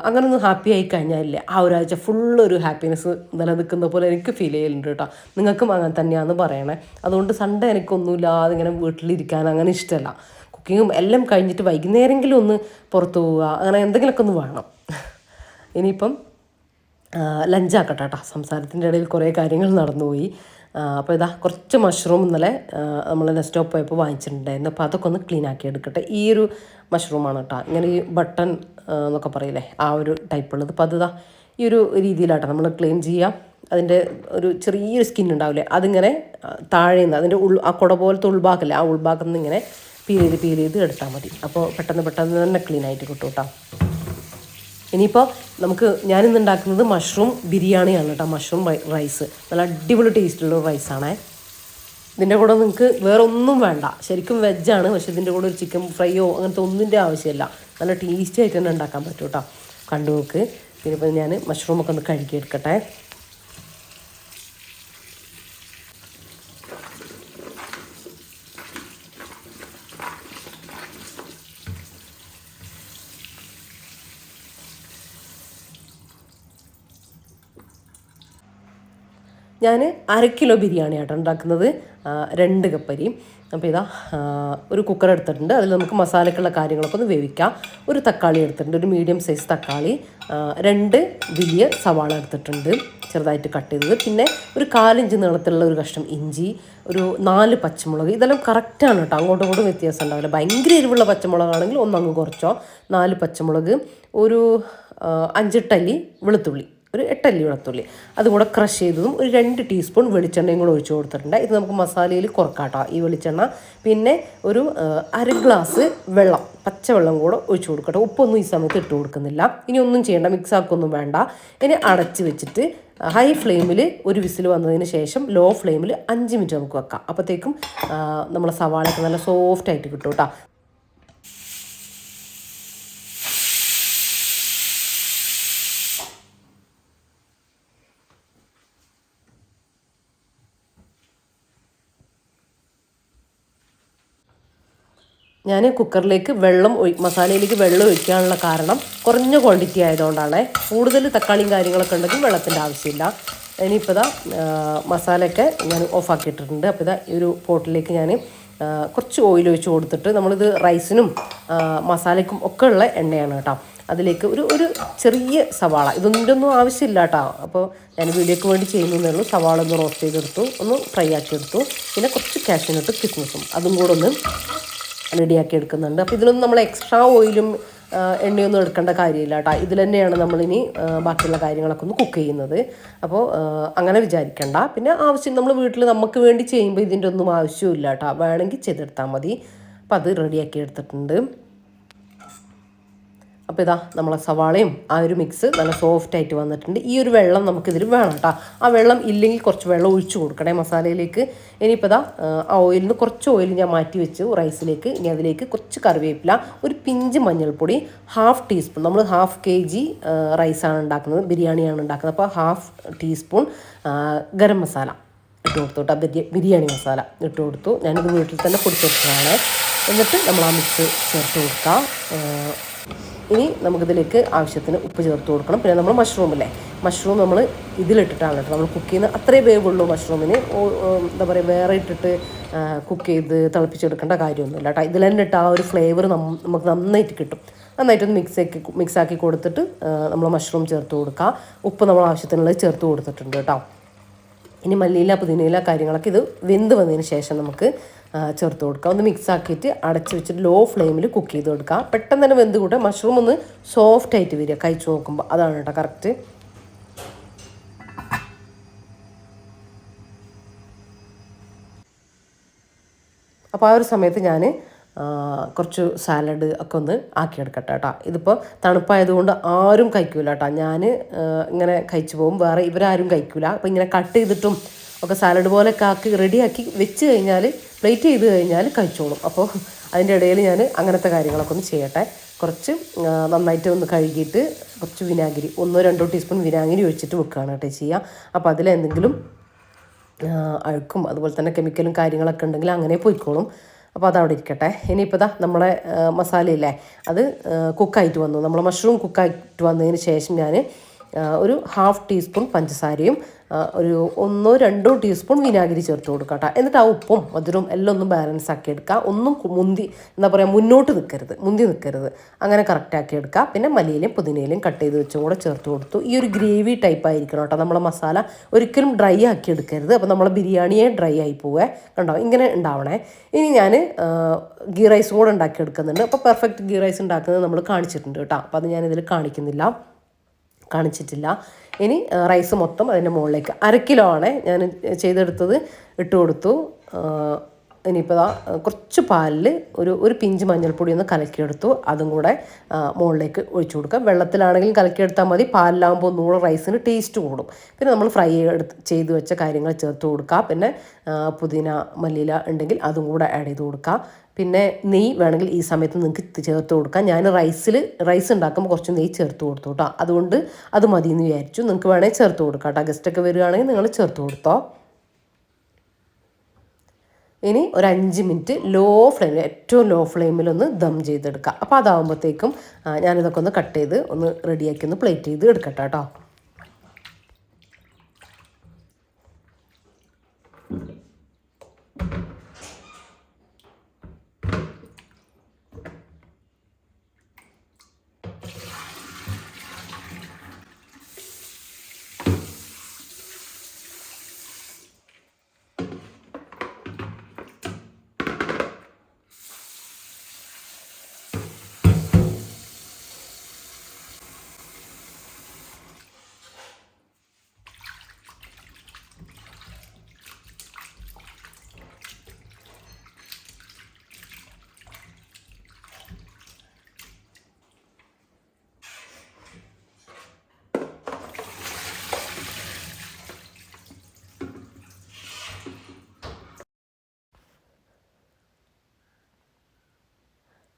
അങ്ങനെ ഒന്ന് ഹാപ്പി ആയി കഴിഞ്ഞാലില്ലേ ആ ഒരാഴ്ച ഫുള്ളൊരു ഹാപ്പിനെസ് നിലനിൽക്കുന്ന പോലെ എനിക്ക് ഫീൽ ചെയ്യലുണ്ട് കേട്ടോ. നിങ്ങൾക്കും അങ്ങനെ തന്നെയാണെന്ന് പറയണേ. അതുകൊണ്ട് സൺഡേ എനിക്കൊന്നുമില്ലാതെ ഇങ്ങനെ വീട്ടിലിരിക്കാൻ അങ്ങനെ ഇഷ്ടമല്ല. കുക്കിങ്ങും എല്ലാം കഴിഞ്ഞിട്ട് വൈകുന്നേരമെങ്കിലും ഒന്ന് പുറത്ത് പോവുക, അങ്ങനെ എന്തെങ്കിലുമൊക്കെ ഒന്ന് വേണം. ഇനിയിപ്പം ലഞ്ചാക്കട്ടെ കേട്ടോ. സംസാരത്തിൻ്റെ ഇടയിൽ കുറേ കാര്യങ്ങൾ നടന്നുപോയി. അപ്പോൾ ഇതാ കുറച്ച് മഷ്റൂം ഇന്നലെ നമ്മൾ നെസ്റ്റോപ്പ് പോയപ്പോൾ വാങ്ങിച്ചിട്ടുണ്ടായിരുന്നു. അപ്പോൾ അതൊക്കെ ഒന്ന് ക്ലീൻ ആക്കി എടുക്കട്ടെ. ഈ ഒരു മഷ്റൂമാണ് കേട്ടോ, ഇങ്ങനെ ഈ ബട്ടൺ എന്നൊക്കെ പറയില്ലേ ആ ഒരു ടൈപ്പുള്ളത്. അപ്പോൾ അതിതാ ഈ ഒരു രീതിയിലാട്ടോ നമ്മൾ ക്ലീൻ ചെയ്യാം. അതിൻ്റെ ഒരു ചെറിയൊരു സ്കിൻ ഉണ്ടാവില്ലേ, അതിങ്ങനെ താഴെ നിന്ന് അതിൻ്റെ ആ കുട പോലത്തെ ഉൾഭാഗമല്ലേ, ആ ഉൾഭാഗത്ത് നിന്ന് ഇങ്ങനെ പീൽ ചെയ്ത് എടുത്താൽ മതി. അപ്പോൾ പെട്ടെന്ന് തന്നെ ക്ലീൻ ആയിട്ട് കിട്ടും കേട്ടോ. ഇനിയിപ്പോൾ ഞാനിന്ന് ഉണ്ടാക്കുന്നത് മഷ്റൂം ബിരിയാണിയാണ് കേട്ടോ. മഷ്റൂം റൈസ് നല്ല അടിപൊളി ടേസ്റ്റുള്ള റൈസാണേ. ഇതിൻ്റെ കൂടെ നിങ്ങൾക്ക് വേറെ ഒന്നും വേണ്ട, ശരിക്കും വെജാണ്. പക്ഷേ ഇതിൻ്റെ കൂടെ ഒരു ചിക്കൻ ഫ്രൈയോ അങ്ങനത്തെ ഒന്നിൻ്റെ ആവശ്യമില്ല. നല്ല ടേസ്റ്റി ആയിട്ട് തന്നെ ഉണ്ടാക്കാൻ പറ്റും കേട്ടോ. കണ്ടു നോക്ക്. പിന്നെ ഇപ്പോൾ ഞാൻ മഷ്റൂമൊക്കെ ഒന്ന് കഴുകിയെടുക്കട്ടെ. ഞാൻ 1/2 കിലോ ബിരിയാണിയാട്ടോ ഉണ്ടാക്കുന്നത്, 2 കപ്പരി. അപ്പോൾ ഇതാ ഒരു കുക്കർ എടുത്തിട്ടുണ്ട്. അതിൽ നമുക്ക് മസാലയ്ക്കുള്ള കാര്യങ്ങളൊക്കെ ഒന്ന് വേവിക്കാം. ഒരു തക്കാളി എടുത്തിട്ടുണ്ട്, ഒരു മീഡിയം സൈസ് തക്കാളി, 2 വലിയ സവാള എടുത്തിട്ടുണ്ട് ചെറുതായിട്ട് കട്ട് ചെയ്തത്, പിന്നെ ഒരു 1/4 ഇഞ്ച് നീളത്തിലുള്ള ഒരു കഷ്ണം ഇഞ്ചി, ഒരു 4 പച്ചമുളക്. ഇതെല്ലാം കറക്റ്റാണ് കേട്ടോ, അങ്ങോട്ടും ഇങ്ങോട്ടും വ്യത്യാസം ഉണ്ടാവില്ല. ഭയങ്കര എരിവുള്ള പച്ചമുളകാണെങ്കിൽ ഒന്നങ്ങ് കുറച്ചോ. 4 പച്ചമുളക്, ഒരു 5 അല്ലി വെളുത്തുള്ളി, ഒരു 8 അല്ലി വെളുത്തുള്ളി, അതും കൂടെ ക്രഷ് ചെയ്തതും, ഒരു 2 ടീസ്പൂൺ വെളിച്ചെണ്ണയും കൂടെ ഒഴിച്ച് കൊടുത്തിട്ടുണ്ട്. ഇത് നമുക്ക് മസാലയിൽ കുറക്കാട്ടോ ഈ വെളിച്ചെണ്ണ. പിന്നെ ഒരു 1/2 ഗ്ലാസ് വെള്ളം, പച്ചവെള്ളം കൂടെ ഒഴിച്ച് കൊടുക്കട്ടെ. ഉപ്പൊന്നും ഈ സമയത്ത് ഇട്ട് കൊടുക്കുന്നില്ല. ഇനി ഒന്നും ചെയ്യേണ്ട, മിക്സ് ആക്കൊന്നും വേണ്ട. ഇനി അടച്ച് വെച്ചിട്ട് ഹൈ ഫ്ലെയിമിൽ ഒരു വിസിൽ വന്നതിന് ശേഷം ലോ ഫ്ലെയിമിൽ 5 മിനിറ്റ് നമുക്ക് വെക്കാം. അപ്പോഴത്തേക്കും നമ്മളെ സവാളയൊക്കെ നല്ല സോഫ്റ്റ് ആയിട്ട് കിട്ടും കേട്ടോ. ഞാൻ കുക്കറിലേക്ക് മസാലയിലേക്ക് വെള്ളം ഒഴിക്കാനുള്ള കാരണം കുറഞ്ഞ ക്വാണ്ടിറ്റി ആയതുകൊണ്ടാണ്. കൂടുതൽ തക്കാളിയും കാര്യങ്ങളൊക്കെ ഉണ്ടെങ്കിൽ വെള്ളത്തിൻ്റെ ആവശ്യമില്ല. ഇനിയിപ്പോൾ ഇതാ മസാലയൊക്കെ ഞാൻ ഓഫാക്കിയിട്ടിട്ടുണ്ട്. അപ്പോൾ ഇതാ ഈ ഒരു പോട്ടിലേക്ക് ഞാൻ കുറച്ച് ഓയിൽ ഒഴിച്ച് കൊടുത്തിട്ട്, നമ്മളിത് റൈസിനും മസാലയ്ക്കും ഒക്കെ ഉള്ള എണ്ണയാണ് കേട്ടോ. അതിലേക്ക് ഒരു ചെറിയ സവാള, ഇതൊന്നും ആവശ്യമില്ല കേട്ടോ. അപ്പോൾ ഞാൻ വീഡിയോക്ക് വേണ്ടി ചെയ്യുന്നതേ ഉള്ളൂ. സവാള ഒന്ന് റോസ്റ്റ് ചെയ്തെടുത്തു, ഒന്ന് ഫ്രൈ ആക്കി എടുത്തു. പിന്നെ കുറച്ച് കാഷ്യൂനട്ടും കിസ്മിസും അതും കൂടെ ഒന്ന് റെഡിയാക്കി എടുക്കുന്നുണ്ട്. അപ്പോൾ ഇതിലൊന്നും നമ്മൾ എക്സ്ട്രാ ഓയിലും എണ്ണയൊന്നും എടുക്കേണ്ട കാര്യമില്ല കേട്ടോ. ഇതിൽ തന്നെയാണ് നമ്മളിനി ബാക്കിയുള്ള കാര്യങ്ങളൊക്കെ ഒന്ന് കുക്ക് ചെയ്യുന്നത്. അപ്പോൾ അങ്ങനെ വിചാരിക്കണ്ട. പിന്നെ ആവശ്യം നമ്മൾ വീട്ടിൽ നമുക്ക് വേണ്ടി ചെയ്യുമ്പോൾ ഇതിൻ്റെ ഒന്നും ആവശ്യമില്ല കേട്ടോ. വേണമെങ്കിൽ ചെയ്തെടുത്താൽ മതി. അപ്പോൾ അത് റെഡിയാക്കി എടുത്തിട്ടുണ്ട്. അപ്പോൾ ഇതാ നമ്മളെ സവാളയും ആ ഒരു മിക്സ് നല്ല സോഫ്റ്റായിട്ട് വന്നിട്ടുണ്ട്. ഈ ഒരു വെള്ളം നമുക്കിതിൽ വേണം കേട്ടോ. ആ വെള്ളം ഇല്ലെങ്കിൽ കുറച്ച് വെള്ളം ഒഴിച്ച് കൊടുക്കണേ മസാലയിലേക്ക്. ഇനിയിപ്പോൾ ഇതാ ആ ഓയിലിൽ നിന്ന് കുറച്ച് ഓയിൽ ഞാൻ മാറ്റി വെച്ചു റൈസിലേക്ക്. ഇനി അതിലേക്ക് കുറച്ച് കറിവേപ്പില, ഒരു പിഞ്ച് മഞ്ഞൾപ്പൊടി, ഹാഫ് ടീസ്പൂൺ, നമ്മൾ ഹാഫ് kg റൈസാണ് ഉണ്ടാക്കുന്നത്, ബിരിയാണിയാണ് ഉണ്ടാക്കുന്നത്. അപ്പോൾ ഹാഫ് ടീസ്പൂൺ ഗരം മസാല ഇട്ട് കൊടുത്തു കേട്ടോ. ബിരിയാണി മസാല ഇട്ട് കൊടുത്തു. ഞാനിത് വീട്ടിൽ തന്നെ പൊടിച്ചെടുത്തതാണ്. എന്നിട്ട് നമ്മൾ ആ മിക്സ് ചേർത്ത് കൊടുക്കാം. ഇനി നമുക്കിതിലേക്ക് ആവശ്യത്തിന് ഉപ്പ് ചേർത്ത് കൊടുക്കണം. പിന്നെ നമ്മൾ മഷ്റൂം നമ്മൾ ഇതിലിട്ടിട്ടാണ് കേട്ടോ നമ്മൾ കുക്ക് ചെയ്യുന്നത്. അത്രേ വേവുള്ളൂ മഷ്റൂമിന്. എന്താ പറയുക, വേറെ ഇട്ടിട്ട് കുക്ക് ചെയ്ത് തിളപ്പിച്ചെടുക്കേണ്ട കാര്യമൊന്നുമില്ല കേട്ടോ. ഇതിൽ തന്നെ ഇട്ട് ആ ഒരു ഫ്ലേവർ നമുക്ക് നന്നായിട്ട് കിട്ടും. നന്നായിട്ടൊന്ന് മിക്സാക്കി കൊടുത്തിട്ട് നമ്മൾ മഷ്റൂം ചേർത്ത് കൊടുക്കുക. ഉപ്പ് നമ്മൾ ആവശ്യത്തിനുള്ളത് ചേർത്ത് കൊടുത്തിട്ടുണ്ട് കേട്ടോ. ഇനി മല്ലിയില, പുതിനയില കാര്യങ്ങളൊക്കെ ഇത് വെന്ത് വന്നതിന് ശേഷം നമുക്ക് ചേർത്ത് കൊടുക്കുക. ഒന്ന് മിക്സ് ആക്കിയിട്ട് അടച്ച് വെച്ചിട്ട് ലോ ഫ്ലെയിമിൽ കുക്ക് ചെയ്ത് കൊടുക്കുക. പെട്ടെന്ന് തന്നെ വെന്ത് കൂട്ടുക. മഷ്റൂം ഒന്ന് സോഫ്റ്റായിട്ട് വരിക കഴിച്ച് നോക്കുമ്പോൾ. അതാണ് കേട്ടോ കറക്റ്റ്. അപ്പോൾ ആ ഒരു സമയത്ത് ഞാൻ കുറച്ച് സാലഡ് ഒക്കെ ഒന്ന് ആക്കിയെടുക്കട്ടെ കേട്ടോ. ഇതിപ്പോൾ തണുപ്പായതുകൊണ്ട് ആരും കഴിക്കൂല കേട്ടോ. ഞാൻ ഇങ്ങനെ കഴിച്ചു പോകും, വേറെ ഇവരാരും കഴിക്കൂല. അപ്പോൾ ഇങ്ങനെ കട്ട് ചെയ്തിട്ടും ഒക്കെ സാലഡ് പോലെയൊക്കെ ആക്കി റെഡിയാക്കി വെച്ച് കഴിഞ്ഞാൽ, പ്ലേറ്റ് ചെയ്ത് കഴിഞ്ഞാൽ കഴിച്ചോളും. അപ്പോൾ അതിൻ്റെ ഇടയിൽ ഞാൻ അങ്ങനത്തെ കാര്യങ്ങളൊക്കെ ഒന്ന് ചെയ്യട്ടെ. കുറച്ച് നന്നായിട്ട് ഒന്ന് കഴുകിയിട്ട് കുറച്ച് വിനാഗിരി, 1-2 ടീസ്പൂൺ വിനാഗിരി ഒഴിച്ചിട്ട് വെക്കുകയാണ് കേട്ടോ ചെയ്യുക. അപ്പോൾ അതിലെന്തെങ്കിലും അഴുക്കും അതുപോലെ തന്നെ കെമിക്കലും കാര്യങ്ങളൊക്കെ ഉണ്ടെങ്കിൽ അങ്ങനെ പോയിക്കോളും. അപ്പോൾ അതവിടെ ഇരിക്കട്ടെ. ഇനിയിപ്പോൾ ഇതാ നമ്മളെ മസാലയില്ലേ അത് കുക്കായിട്ട് വന്നു. നമ്മളെ മഷ്റൂം കുക്കായിട്ട് വന്നതിന് ശേഷം ഞാൻ ഒരു ഹാഫ് ടീസ്പൂൺ പഞ്ചസാരയും ഒരു 1-2 ടീസ്പൂൺ വിനാഗിരി ചേർത്ത് കൊടുക്കുക കേട്ടോ. എന്നിട്ട് ആ ഉപ്പും മധുരവും എല്ലാം ഒന്ന് ബാലൻസ് ആക്കി എടുക്കുക. ഒന്നും എന്താ പറയുക, മുന്നോട്ട് മുന്തി നിൽക്കരുത്. അങ്ങനെ കറക്റ്റാക്കി എടുക്കുക. പിന്നെ മല്ലിയിലും പുതിനയിലും കട്ട് ചെയ്ത് വെച്ചും കൂടെ ചേർത്ത് കൊടുത്തു. ഈ ഒരു ഗ്രേവി ടൈപ്പ് ആയിരിക്കണം കേട്ടോ. നമ്മളെ മസാല ഒരിക്കലും ഡ്രൈ ആക്കി എടുക്കരുത്. അപ്പോൾ നമ്മളെ ബിരിയാണിയെ ഡ്രൈ ആയി പോവേ. കണ്ടോ, ഇങ്ങനെ ഉണ്ടാവണേ. ഇനി ഞാൻ ഗീ റൈസും കൂടെ ഉണ്ടാക്കി എടുക്കുന്നുണ്ട്. അപ്പോൾ പെർഫെക്റ്റ് ഗീ റൈസ് ഉണ്ടാക്കുന്നത് നമ്മൾ കാണിച്ചിട്ടുണ്ട് കേട്ടോ. അപ്പോൾ അത് ഞാനിതിൽ കാണിച്ചിട്ടില്ല. ഇനി റൈസ് മൊത്തം അതിൻ്റെ മുകളിലേക്ക് 1/2 കിലോ ആണ് ഞാൻ ചെയ്തെടുത്തത് ഇട്ട് കൊടുത്തു. ഇനിയിപ്പോൾ കുറച്ച് പാലിൽ ഒരു പിഞ്ച് മഞ്ഞൾപ്പൊടി ഒന്ന് കലക്കിയെടുത്തു. അതും കൂടെ മുകളിലേക്ക് ഒഴിച്ചു കൊടുക്കുക. വെള്ളത്തിലാണെങ്കിലും കലക്കിയെടുത്താൽ മതി. പാലിലാകുമ്പോൾ ഒന്നുകൂടെ റൈസിന് ടേസ്റ്റ് കൂടും. പിന്നെ നമ്മൾ ഫ്രൈ ചെയ്ത് വെച്ച കാര്യങ്ങൾ ചേർത്ത് കൊടുക്കുക. പിന്നെ പുതിന, മല്ലിയില ഉണ്ടെങ്കിൽ അതും കൂടെ ആഡ് ചെയ്ത് കൊടുക്കുക. പിന്നെ നെയ്യ് വേണമെങ്കിൽ ഈ സമയത്ത് നിങ്ങൾക്ക് ചേർത്ത് കൊടുക്കാം. ഞാൻ റൈസ് ഉണ്ടാക്കുമ്പോൾ കുറച്ച് നെയ്യ് ചേർത്ത് കൊടുത്തു കേട്ടോ. അതുകൊണ്ട് അത് മതി എന്ന് വിചാരിച്ചു. നിങ്ങൾക്ക് വേണമെങ്കിൽ ചേർത്ത് കൊടുക്കാം കേട്ടോ. ഗസ്റ്റൊക്കെ വരികയാണെങ്കിൽ നിങ്ങൾ ചേർത്ത് കൊടുത്തോ. ഇനി ഒരു 5 മിനിറ്റ് ഏറ്റവും ലോ ഫ്ലെയിമിലൊന്ന് ദം ചെയ്തെടുക്കുക. അപ്പോൾ അതാകുമ്പോഴത്തേക്കും ഞാനിതൊക്കെ ഒന്ന് കട്ട് ചെയ്ത് ഒന്ന് റെഡിയാക്കി ഒന്ന് പ്ലേറ്റ് ചെയ്ത് എടുക്കട്ടെ കേട്ടോ.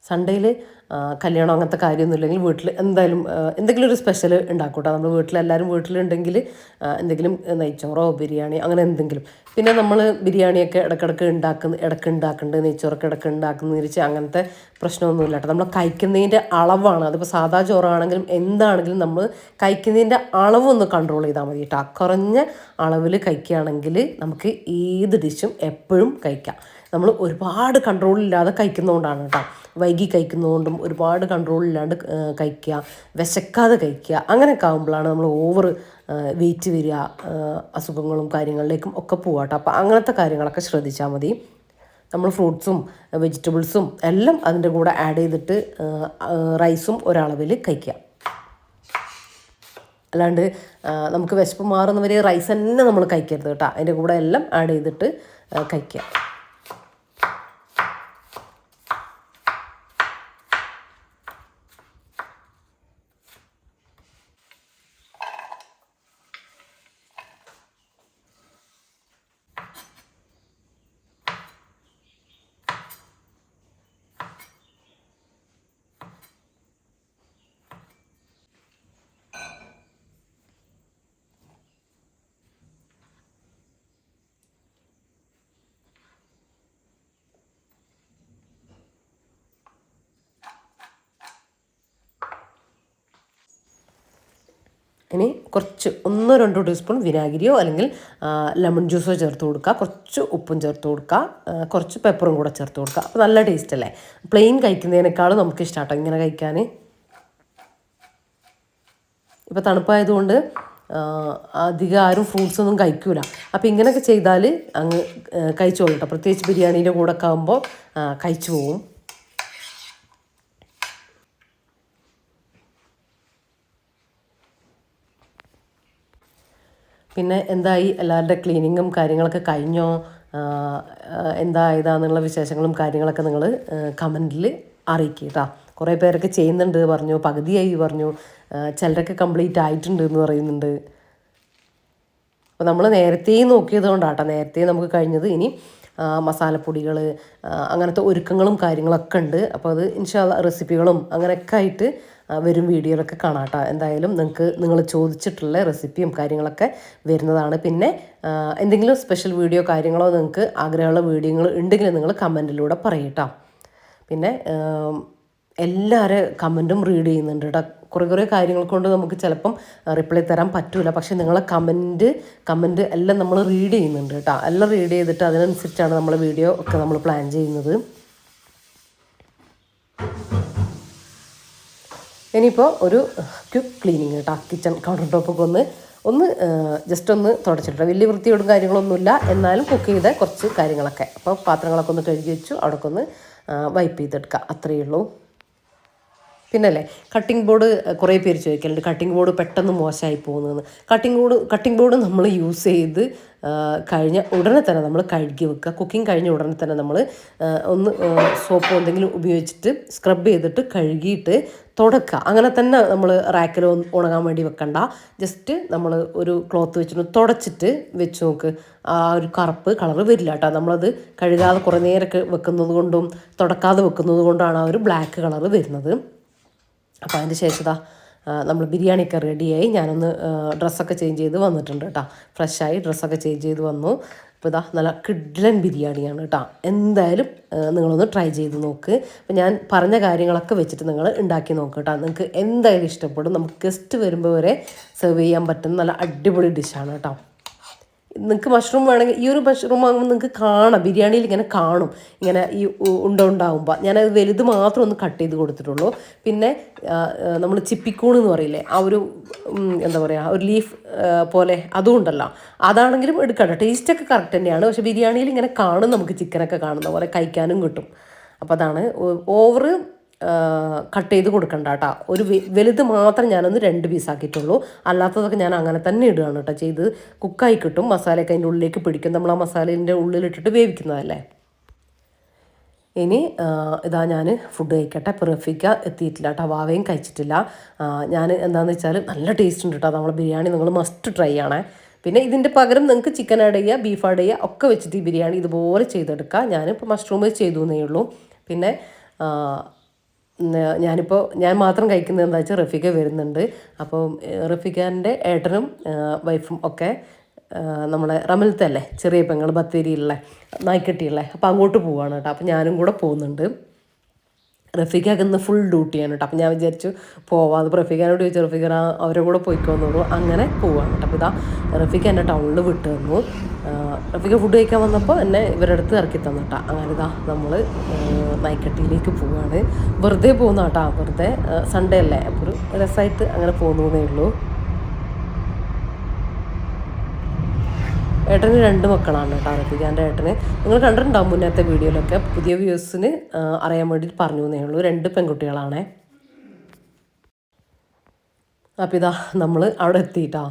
സൺഡേയിൽ കല്യാണം അങ്ങനത്തെ കാര്യമൊന്നും ഇല്ലെങ്കിൽ വീട്ടിൽ എന്തായാലും എന്തെങ്കിലും ഒരു സ്പെഷ്യൽ ഉണ്ടാക്കും കേട്ടോ. നമ്മൾ വീട്ടിലെല്ലാവരും വീട്ടിലുണ്ടെങ്കിൽ എന്തെങ്കിലും നെയ്ച്ചോറോ ബിരിയാണി അങ്ങനെ എന്തെങ്കിലും. പിന്നെ നമ്മൾ ബിരിയാണിയൊക്കെ ഇടയ്ക്ക് ഉണ്ടാക്കുന്നുണ്ട്, നെയ്ച്ചോറൊക്കെ ഇടയ്ക്ക് ഉണ്ടാക്കുന്നതെന്ന് വെച്ചാൽ അങ്ങനത്തെ പ്രശ്നമൊന്നുമില്ല കേട്ടോ. നമ്മൾ കഴിക്കുന്നതിൻ്റെ അളവാണ്. അതിപ്പോൾ സാധാ ചോറാണെങ്കിലും എന്താണെങ്കിലും നമ്മൾ കഴിക്കുന്നതിൻ്റെ അളവൊന്ന് കൺട്രോൾ ചെയ്താൽ മതി കേട്ടോ. കുറഞ്ഞ അളവിൽ കഴിക്കുകയാണെങ്കിൽ നമുക്ക് ഏത് ഡിഷും എപ്പോഴും കഴിക്കാം. നമ്മൾ ഒരുപാട് കൺട്രോളില്ലാതെ കഴിക്കുന്നതുകൊണ്ടാണ് കേട്ടോ. വൈകി കഴിക്കുന്നതുകൊണ്ടും ഒരുപാട് കൺട്രോളില്ലാണ്ട് കഴിക്കുക, വിശക്കാതെ കഴിക്കുക, അങ്ങനെയൊക്കെ ആകുമ്പോഴാണ് നമ്മൾ ഓവർ വെയിറ്റ് വരിക, അസുഖങ്ങളും കാര്യങ്ങളിലേക്കും ഒക്കെ പോകാം കേട്ടോ. അപ്പോൾ അങ്ങനത്തെ കാര്യങ്ങളൊക്കെ ശ്രദ്ധിച്ചാൽ മതി. നമ്മൾ ഫ്രൂട്ട്സും വെജിറ്റബിൾസും എല്ലാം അതിൻ്റെ കൂടെ ആഡ് ചെയ്തിട്ട് റൈസും ഒരളവിൽ കഴിക്കുക. അല്ലാണ്ട് നമുക്ക് വിശപ്പ് മാറുന്നവരെ റൈസ് തന്നെ നമ്മൾ കഴിക്കരുത് കേട്ടോ. അതിൻ്റെ കൂടെ എല്ലാം ആഡ് ചെയ്തിട്ട് കഴിക്കുക. ഇനി കുറച്ച് 1-2 ടീസ്പൂൺ വിനാഗിരിയോ അല്ലെങ്കിൽ ലെമൺ ജ്യൂസോ ചേർത്ത് കൊടുക്കുക. കുറച്ച് ഉപ്പും ചേർത്ത് കൊടുക്കുക. കുറച്ച് പെപ്പറും കൂടെ ചേർത്ത് കൊടുക്കുക. അപ്പോൾ നല്ല ടേസ്റ്റ് അല്ലേ. പ്ലെയിൻ കഴിക്കുന്നതിനേക്കാളും നമുക്ക് ഇഷ്ടമാട്ടോ ഇങ്ങനെ കഴിക്കാൻ. ഇപ്പോൾ തണുപ്പായതുകൊണ്ട് അധികം ആരും ഫ്രൂട്ട്സ് ഒന്നും കഴിക്കൂല. അപ്പോൾ ഇങ്ങനെയൊക്കെ ചെയ്താൽ അങ്ങ് കഴിച്ചോളൂ കേട്ടോ. പ്രത്യേകിച്ച് ബിരിയാണീൻ്റെ കൂടെ ഒക്കെ ആകുമ്പോൾ കഴിച്ചു പോവും. പിന്നെ എന്തായി, എല്ലാവരുടെ ക്ലീനിങ്ങും കാര്യങ്ങളൊക്കെ കഴിഞ്ഞോ, എന്താ ഇതാന്നുള്ള വിശേഷങ്ങളും കാര്യങ്ങളൊക്കെ നിങ്ങൾ കമൻറ്റിൽ അറിയിക്കുക കേട്ടോ. കുറേ പേരൊക്കെ ചെയ്യുന്നുണ്ട് പറഞ്ഞു, പകുതിയായി പറഞ്ഞു, ചിലരൊക്കെ കംപ്ലീറ്റ് ആയിട്ടുണ്ട് എന്ന് പറയുന്നുണ്ട്. അപ്പോൾ നമ്മൾ നേരത്തെയും നോക്കിയത് കൊണ്ടാട്ടോ നേരത്തെ നമുക്ക് കഴിഞ്ഞത്. ഇനി മസാലപ്പൊടികൾ അങ്ങനത്തെ ഒരുക്കങ്ങളും കാര്യങ്ങളൊക്കെ ഉണ്ട്. അപ്പോൾ അത് ഇൻഷാല്ലാ റെസിപ്പികളും അങ്ങനെയൊക്കെ ആയിട്ട് വരും വീഡിയോയിലൊക്കെ കാണാം കേട്ടോ. എന്തായാലും നിങ്ങൾ ചോദിച്ചിട്ടുള്ള റെസിപ്പിയും കാര്യങ്ങളൊക്കെ വരുന്നതാണ്. പിന്നെ എന്തെങ്കിലും സ്പെഷ്യൽ വീഡിയോ കാര്യങ്ങളോ നിങ്ങൾക്ക് ആഗ്രഹമുള്ള വീഡിയോകൾ ഉണ്ടെങ്കിൽ നിങ്ങൾ കമൻറ്റിലൂടെ പറയും കേട്ടോ. പിന്നെ എല്ലാവരും കമൻറ്റും റീഡ് ചെയ്യുന്നുണ്ട് കേട്ടോ. കുറേ കാര്യങ്ങൾ കൊണ്ട് നമുക്ക് ചിലപ്പം റിപ്ലൈ തരാൻ പറ്റില്ല. പക്ഷേ നിങ്ങളെ കമൻറ്റ് എല്ലാം നമ്മൾ റീഡ് ചെയ്യുന്നുണ്ട് കേട്ടോ. എല്ലാം റീഡ് ചെയ്തിട്ട് അതിനനുസരിച്ചാണ് നമ്മൾ വീഡിയോ ഒക്കെ നമ്മൾ പ്ലാൻ ചെയ്യുന്നത്. ഇനിയിപ്പോൾ ഒരു ക്വിക്ക് ക്ലീനിങ് കേട്ടോ. കിച്ചൺ കൗണ്ടർ ടോപ്പൊക്കെ ഒന്ന് ജസ്റ്റ് ഒന്ന് തുടച്ചിട്ട്, വലിയ വൃത്തിയോടും കാര്യങ്ങളൊന്നുമില്ല, എന്നാലും കുക്ക് ചെയ്ത കുറച്ച് കാര്യങ്ങളൊക്കെ. അപ്പോൾ പാത്രങ്ങളൊക്കെ ഒന്ന് കഴുകി വെച്ചു, അവിടെയൊക്കെ ഒന്ന് വൈപ്പ് ചെയ്തെടുക്കുക, അത്രയേ ഉള്ളൂ. പിന്നല്ലേ കട്ടിംഗ് ബോർഡ് കുറേ പേര് ചോദിക്കലുണ്ട്, കട്ടിംഗ് ബോർഡ് പെട്ടെന്ന് മോശമായി പോകുന്നതെന്ന്. കട്ടിംഗ് ബോർഡ് നമ്മൾ യൂസ് ചെയ്ത് കഴിഞ്ഞ ഉടനെ തന്നെ നമ്മൾ കഴുകി വെക്കുക. കുക്കിംഗ് കഴിഞ്ഞ ഉടനെ തന്നെ നമ്മൾ ഒന്ന് സോപ്പോ എന്തെങ്കിലും ഉപയോഗിച്ചിട്ട് സ്ക്രബ് ചെയ്തിട്ട് കഴുകിയിട്ട് തുടക്കുക. അങ്ങനെ തന്നെ നമ്മൾ റാക്കിൽ ഉണങ്ങാൻ വേണ്ടി വെക്കണ്ട. ജസ്റ്റ് നമ്മൾ ഒരു ക്ലോത്ത് വെച്ചിട്ട് തുടച്ചിട്ട് വെച്ച് നോക്ക്, ആ ഒരു കറുപ്പ് കളറ് വരില്ല കേട്ടോ. നമ്മളത് കഴുകാതെ കുറേ നേരമൊക്കെ വെക്കുന്നത് കൊണ്ടും തുടക്കാതെ വെക്കുന്നത് കൊണ്ടാണ് ആ ഒരു ബ്ലാക്ക് കളറ് വരുന്നത്. അപ്പോൾ അതിൻ്റെ ശേഷം നമ്മൾ ബിരിയാണിയൊക്കെ റെഡിയായി. ഞാനൊന്ന് ഡ്രസ്സൊക്കെ ചേഞ്ച് ചെയ്ത് വന്നിട്ടുണ്ട് കേട്ടോ. ഫ്രഷായി ഡ്രസ്സൊക്കെ ചേഞ്ച് ചെയ്ത് വന്നു. അപ്പോൾ നല്ല കിഡ്ലൻ ബിരിയാണിയാണ് കേട്ടോ. എന്തായാലും നിങ്ങളൊന്ന് ട്രൈ ചെയ്ത് നോക്ക്. അപ്പോൾ ഞാൻ പറഞ്ഞ കാര്യങ്ങളൊക്കെ വെച്ചിട്ട് നിങ്ങൾ ഉണ്ടാക്കി നോക്ക് കേട്ടോ. നിങ്ങൾക്ക് എന്തായാലും ഇഷ്ടപ്പെടും. നമുക്ക് ഗസ്റ്റ് വരുമ്പോൾ വരെ സെർവ് ചെയ്യാൻ പറ്റുന്ന നല്ല അടിപൊളി ഡിഷാണ് കേട്ടോ. നിങ്ങൾക്ക് മഷ്റൂം വേണമെങ്കിൽ ഈ ഒരു മഷ്റൂം ആകുമ്പോൾ നിങ്ങൾക്ക് കാണാം, ബിരിയാണിയിൽ ഇങ്ങനെ കാണും, ഇങ്ങനെ ഈ ഉണ്ടാകുമ്പോൾ ഞാനത് വലുത് മാത്രം ഒന്ന് കട്ട് ചെയ്ത് കൊടുത്തിട്ടുള്ളൂ. പിന്നെ നമ്മൾ ചിപ്പിക്കൂൺ എന്ന് പറയില്ലേ, ആ ഒരു എന്താ പറയുക ഒരു ലീഫ് പോലെ അതും ഉണ്ടല്ലോ, അതാണെങ്കിലും എടുക്കണ്ട. ടേസ്റ്റൊക്കെ കറക്റ്റ് തന്നെയാണ്. പക്ഷേ ബിരിയാണിയിൽ ഇങ്ങനെ കാണും, നമുക്ക് ചിക്കനൊക്കെ കാണുന്ന പോലെ കഴിക്കാനും കിട്ടും. അപ്പോൾ അതാണ് ഓവർ കട്ട് ചെയ്ത് കൊടുക്കണ്ട കേട്ടോ. ഒരു വലുത് മാത്രം ഞാനൊന്ന് 2 പീസാക്കിയിട്ടുള്ളൂ. അല്ലാത്തതൊക്കെ ഞാൻ അങ്ങനെ തന്നെ ഇടുകയാണ് കേട്ടോ ചെയ്ത്. കുക്കായി കിട്ടും, മസാലയൊക്കെ അതിൻ്റെ ഉള്ളിലേക്ക് പിടിക്കും. നമ്മൾ ആ മസാലേൻ്റെ ഉള്ളിലിട്ടിട്ട് വേവിക്കുന്നതല്ലേ. ഇനി ഇതാ ഞാൻ ഫുഡ് കഴിക്കട്ടെ. ഇപ്പോൾ റഫീക്ക എത്തിയിട്ടില്ല കേട്ടോ, വാവയും കഴിച്ചിട്ടില്ല. ഞാൻ എന്താണെന്ന് വെച്ചാൽ നല്ല ടേസ്റ്റ് ഉണ്ട് കേട്ടോ നമ്മളെ ബിരിയാണി. നിങ്ങൾ മസ്റ്റ് ട്രൈ ചെയ്യണേ. പിന്നെ ഇതിൻ്റെ പകരം നിങ്ങൾക്ക് ചിക്കൻ ആഡ് ചെയ്യുക, ബീഫ് ആഡ് ചെയ്യുക, ഒക്കെ വെച്ചിട്ട് ഈ ബിരിയാണി ഇതുപോലെ ചെയ്തെടുക്കുക. ഞാനിപ്പോൾ മഷ്റൂം ചെയ്തു എന്നേ ഉള്ളൂ. പിന്നെ ഞാൻ മാത്രം കഴിക്കുന്നത് എന്താ വെച്ചാൽ റഫീക്ക വരുന്നുണ്ട്. അപ്പോൾ റഫീഖാൻ്റെ ഏട്ടനും വൈഫും ഒക്കെ നമ്മളെ റമലത്തല്ലേ, ചെറിയ പെങ്ങൾ ബത്തേരിയിലുള്ള നായ്ക്കട്ടിയുള്ള, അപ്പോൾ അങ്ങോട്ട് പോവുകയാണ് കേട്ടോ. അപ്പോൾ ഞാനും കൂടെ പോകുന്നുണ്ട്. റഫീഖാക്ക് ഇന്ന് ഫുൾ ഡ്യൂട്ടിയാണ് കേട്ടോ. അപ്പോൾ ഞാൻ വിചാരിച്ചു പോവാം. അത് റഫീഖാനോട് ചോദിച്ചു, റഫീഖ അവരെ കൂടെ പോയിക്കോന്നുള്ളൂ. അങ്ങനെ പോവാണ് കേട്ടോ. അപ്പോൾ ഇതാ റഫീഖ എന്നെ ടൗണിൽ വിട്ട് തന്നു. റഫീഖ ഫുഡ് കഴിക്കാൻ വന്നപ്പോൾ എന്നെ ഇവരുടെ അടുത്ത് ഇറക്കി തന്നു കേട്ടോ. അങ്ങനെ ഇതാ നമ്മൾ നായ്ക്കട്ടിയിലേക്ക് പോവുകയാണ്. വെറുതെ പോകുന്ന കേട്ടോ, വെറുതെ സൺഡേ അല്ലേ, അപ്പോൾ ഒരു രസമായിട്ട് അങ്ങനെ പോകുന്നതേ ഉള്ളൂ. ഏട്ടന് 2 മക്കളാണ് കേട്ടോ. റഫീഖാൻ്റെ ഏട്ടന് നിങ്ങൾ കണ്ടിട്ടുണ്ടാവും മുന്നത്തെ വീഡിയോയിലൊക്കെ. പുതിയ വ്യൂസിന് അറിയാൻ വേണ്ടിയിട്ട് പറഞ്ഞു എന്നേ ഉള്ളൂ. 2 പെൺകുട്ടികളാണേ. അപ്പം ഇതാ നമ്മൾ അവിടെ എത്തിയിട്ടോ.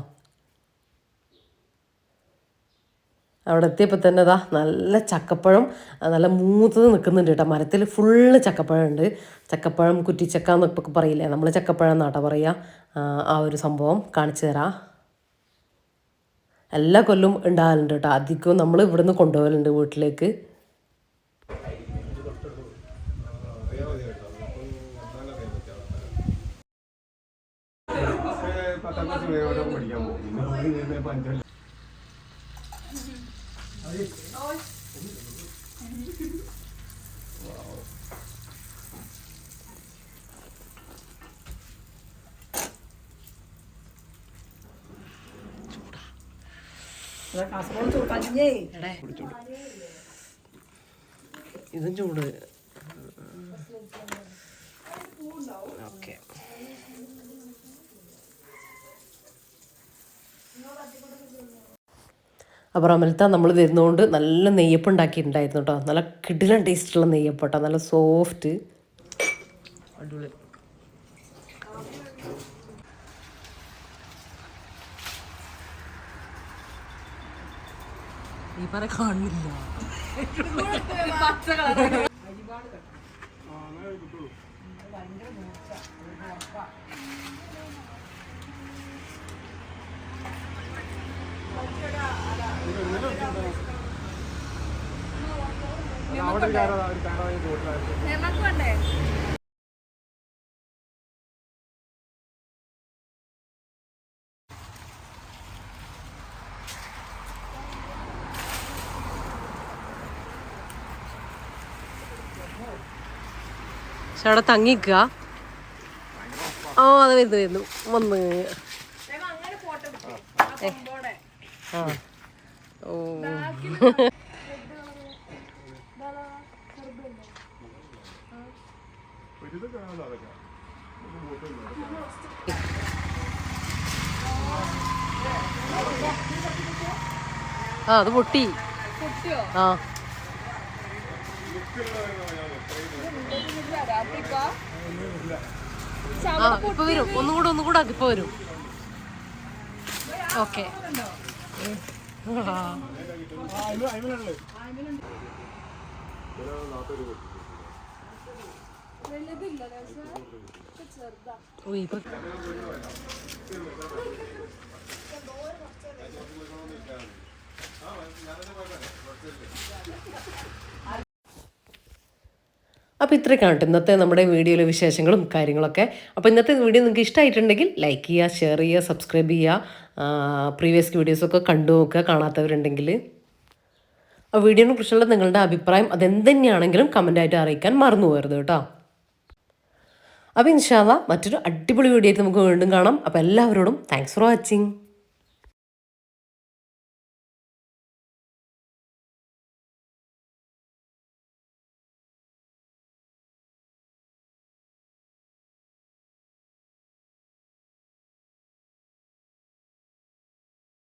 അവിടെ എത്തിയപ്പോൾ തന്നെ ഇതാ നല്ല ചക്കപ്പഴം നല്ല മൂത്തത് നിൽക്കുന്നുണ്ട് കേട്ടോ. മരത്തിൽ ഫുള്ള് ചക്കപ്പഴം ഉണ്ട്. ചക്കപ്പഴം കുറ്റിച്ചക്ക എന്നൊക്കെ പറയില്ലേ, നമ്മൾ ചക്കപ്പഴം എന്നാട്ടോ പറയുക. ആ ഒരു സംഭവം കാണിച്ചു തരാം. എല്ലാ കൊല്ലവും ഉണ്ടാകലുണ്ട് കേട്ടോ. അധികവും നമ്മൾ ഇവിടുന്ന് കൊണ്ടുപോകലുണ്ട് വീട്ടിലേക്ക്. ഇതും ചൂട്. ഓക്കെ. അപ്പോൾ റമലത്ത നമ്മൾ വരുന്നതുകൊണ്ട് നല്ല നെയ്യപ്പം ഉണ്ടാക്കിയിട്ടുണ്ടായിരുന്നു കേട്ടോ. നല്ല കിടിലൻ ടേസ്റ്റുള്ള നെയ്യപ്പം കേട്ടോ. നല്ല സോഫ്റ്റ്, അടിപൊളി. ഈ പറ കാണില്ല. പക്ഷെ അവിടെ തങ്ങിക്കുക. ആ അത് വരുന്നു വന്ന്. ആ ഓ ആ അത് പൊട്ടി. ആ ഇപ്പൊ വരും. ഒന്നുകൂടെ ഇപ്പൊ വരും. ഓക്കെ. അപ്പോൾ ഇത്രയൊക്കെയാണ് കേട്ടോ ഇന്നത്തെ നമ്മുടെ വീഡിയോയിലെ വിശേഷങ്ങളും കാര്യങ്ങളൊക്കെ. അപ്പോൾ ഇന്നത്തെ വീഡിയോ നിങ്ങൾക്ക് ഇഷ്ടമായിട്ടുണ്ടെങ്കിൽ ലൈക്ക് ചെയ്യുക, ഷെയർ ചെയ്യുക, സബ്സ്ക്രൈബ് ചെയ്യുക. പ്രീവിയസ് വീഡിയോസൊക്കെ കണ്ടു നോക്കുക കാണാത്തവരുണ്ടെങ്കിൽ. ആ വീഡിയോനെ കുറിച്ചുള്ള നിങ്ങളുടെ അഭിപ്രായം അതെന്തുതന്നെയാണെങ്കിലും കമൻറ്റായിട്ട് അറിയിക്കാൻ മറന്നു പോകരുത് കേട്ടോ. അപ്പോൾ ഇൻഷാ അല്ലാഹ് മറ്റൊരു അടിപൊളി വീഡിയോ ആയിട്ട് നമുക്ക് വീണ്ടും കാണാം. അപ്പോൾ എല്ലാവരോടും താങ്ക്സ് ഫോർ വാച്ചിങ്.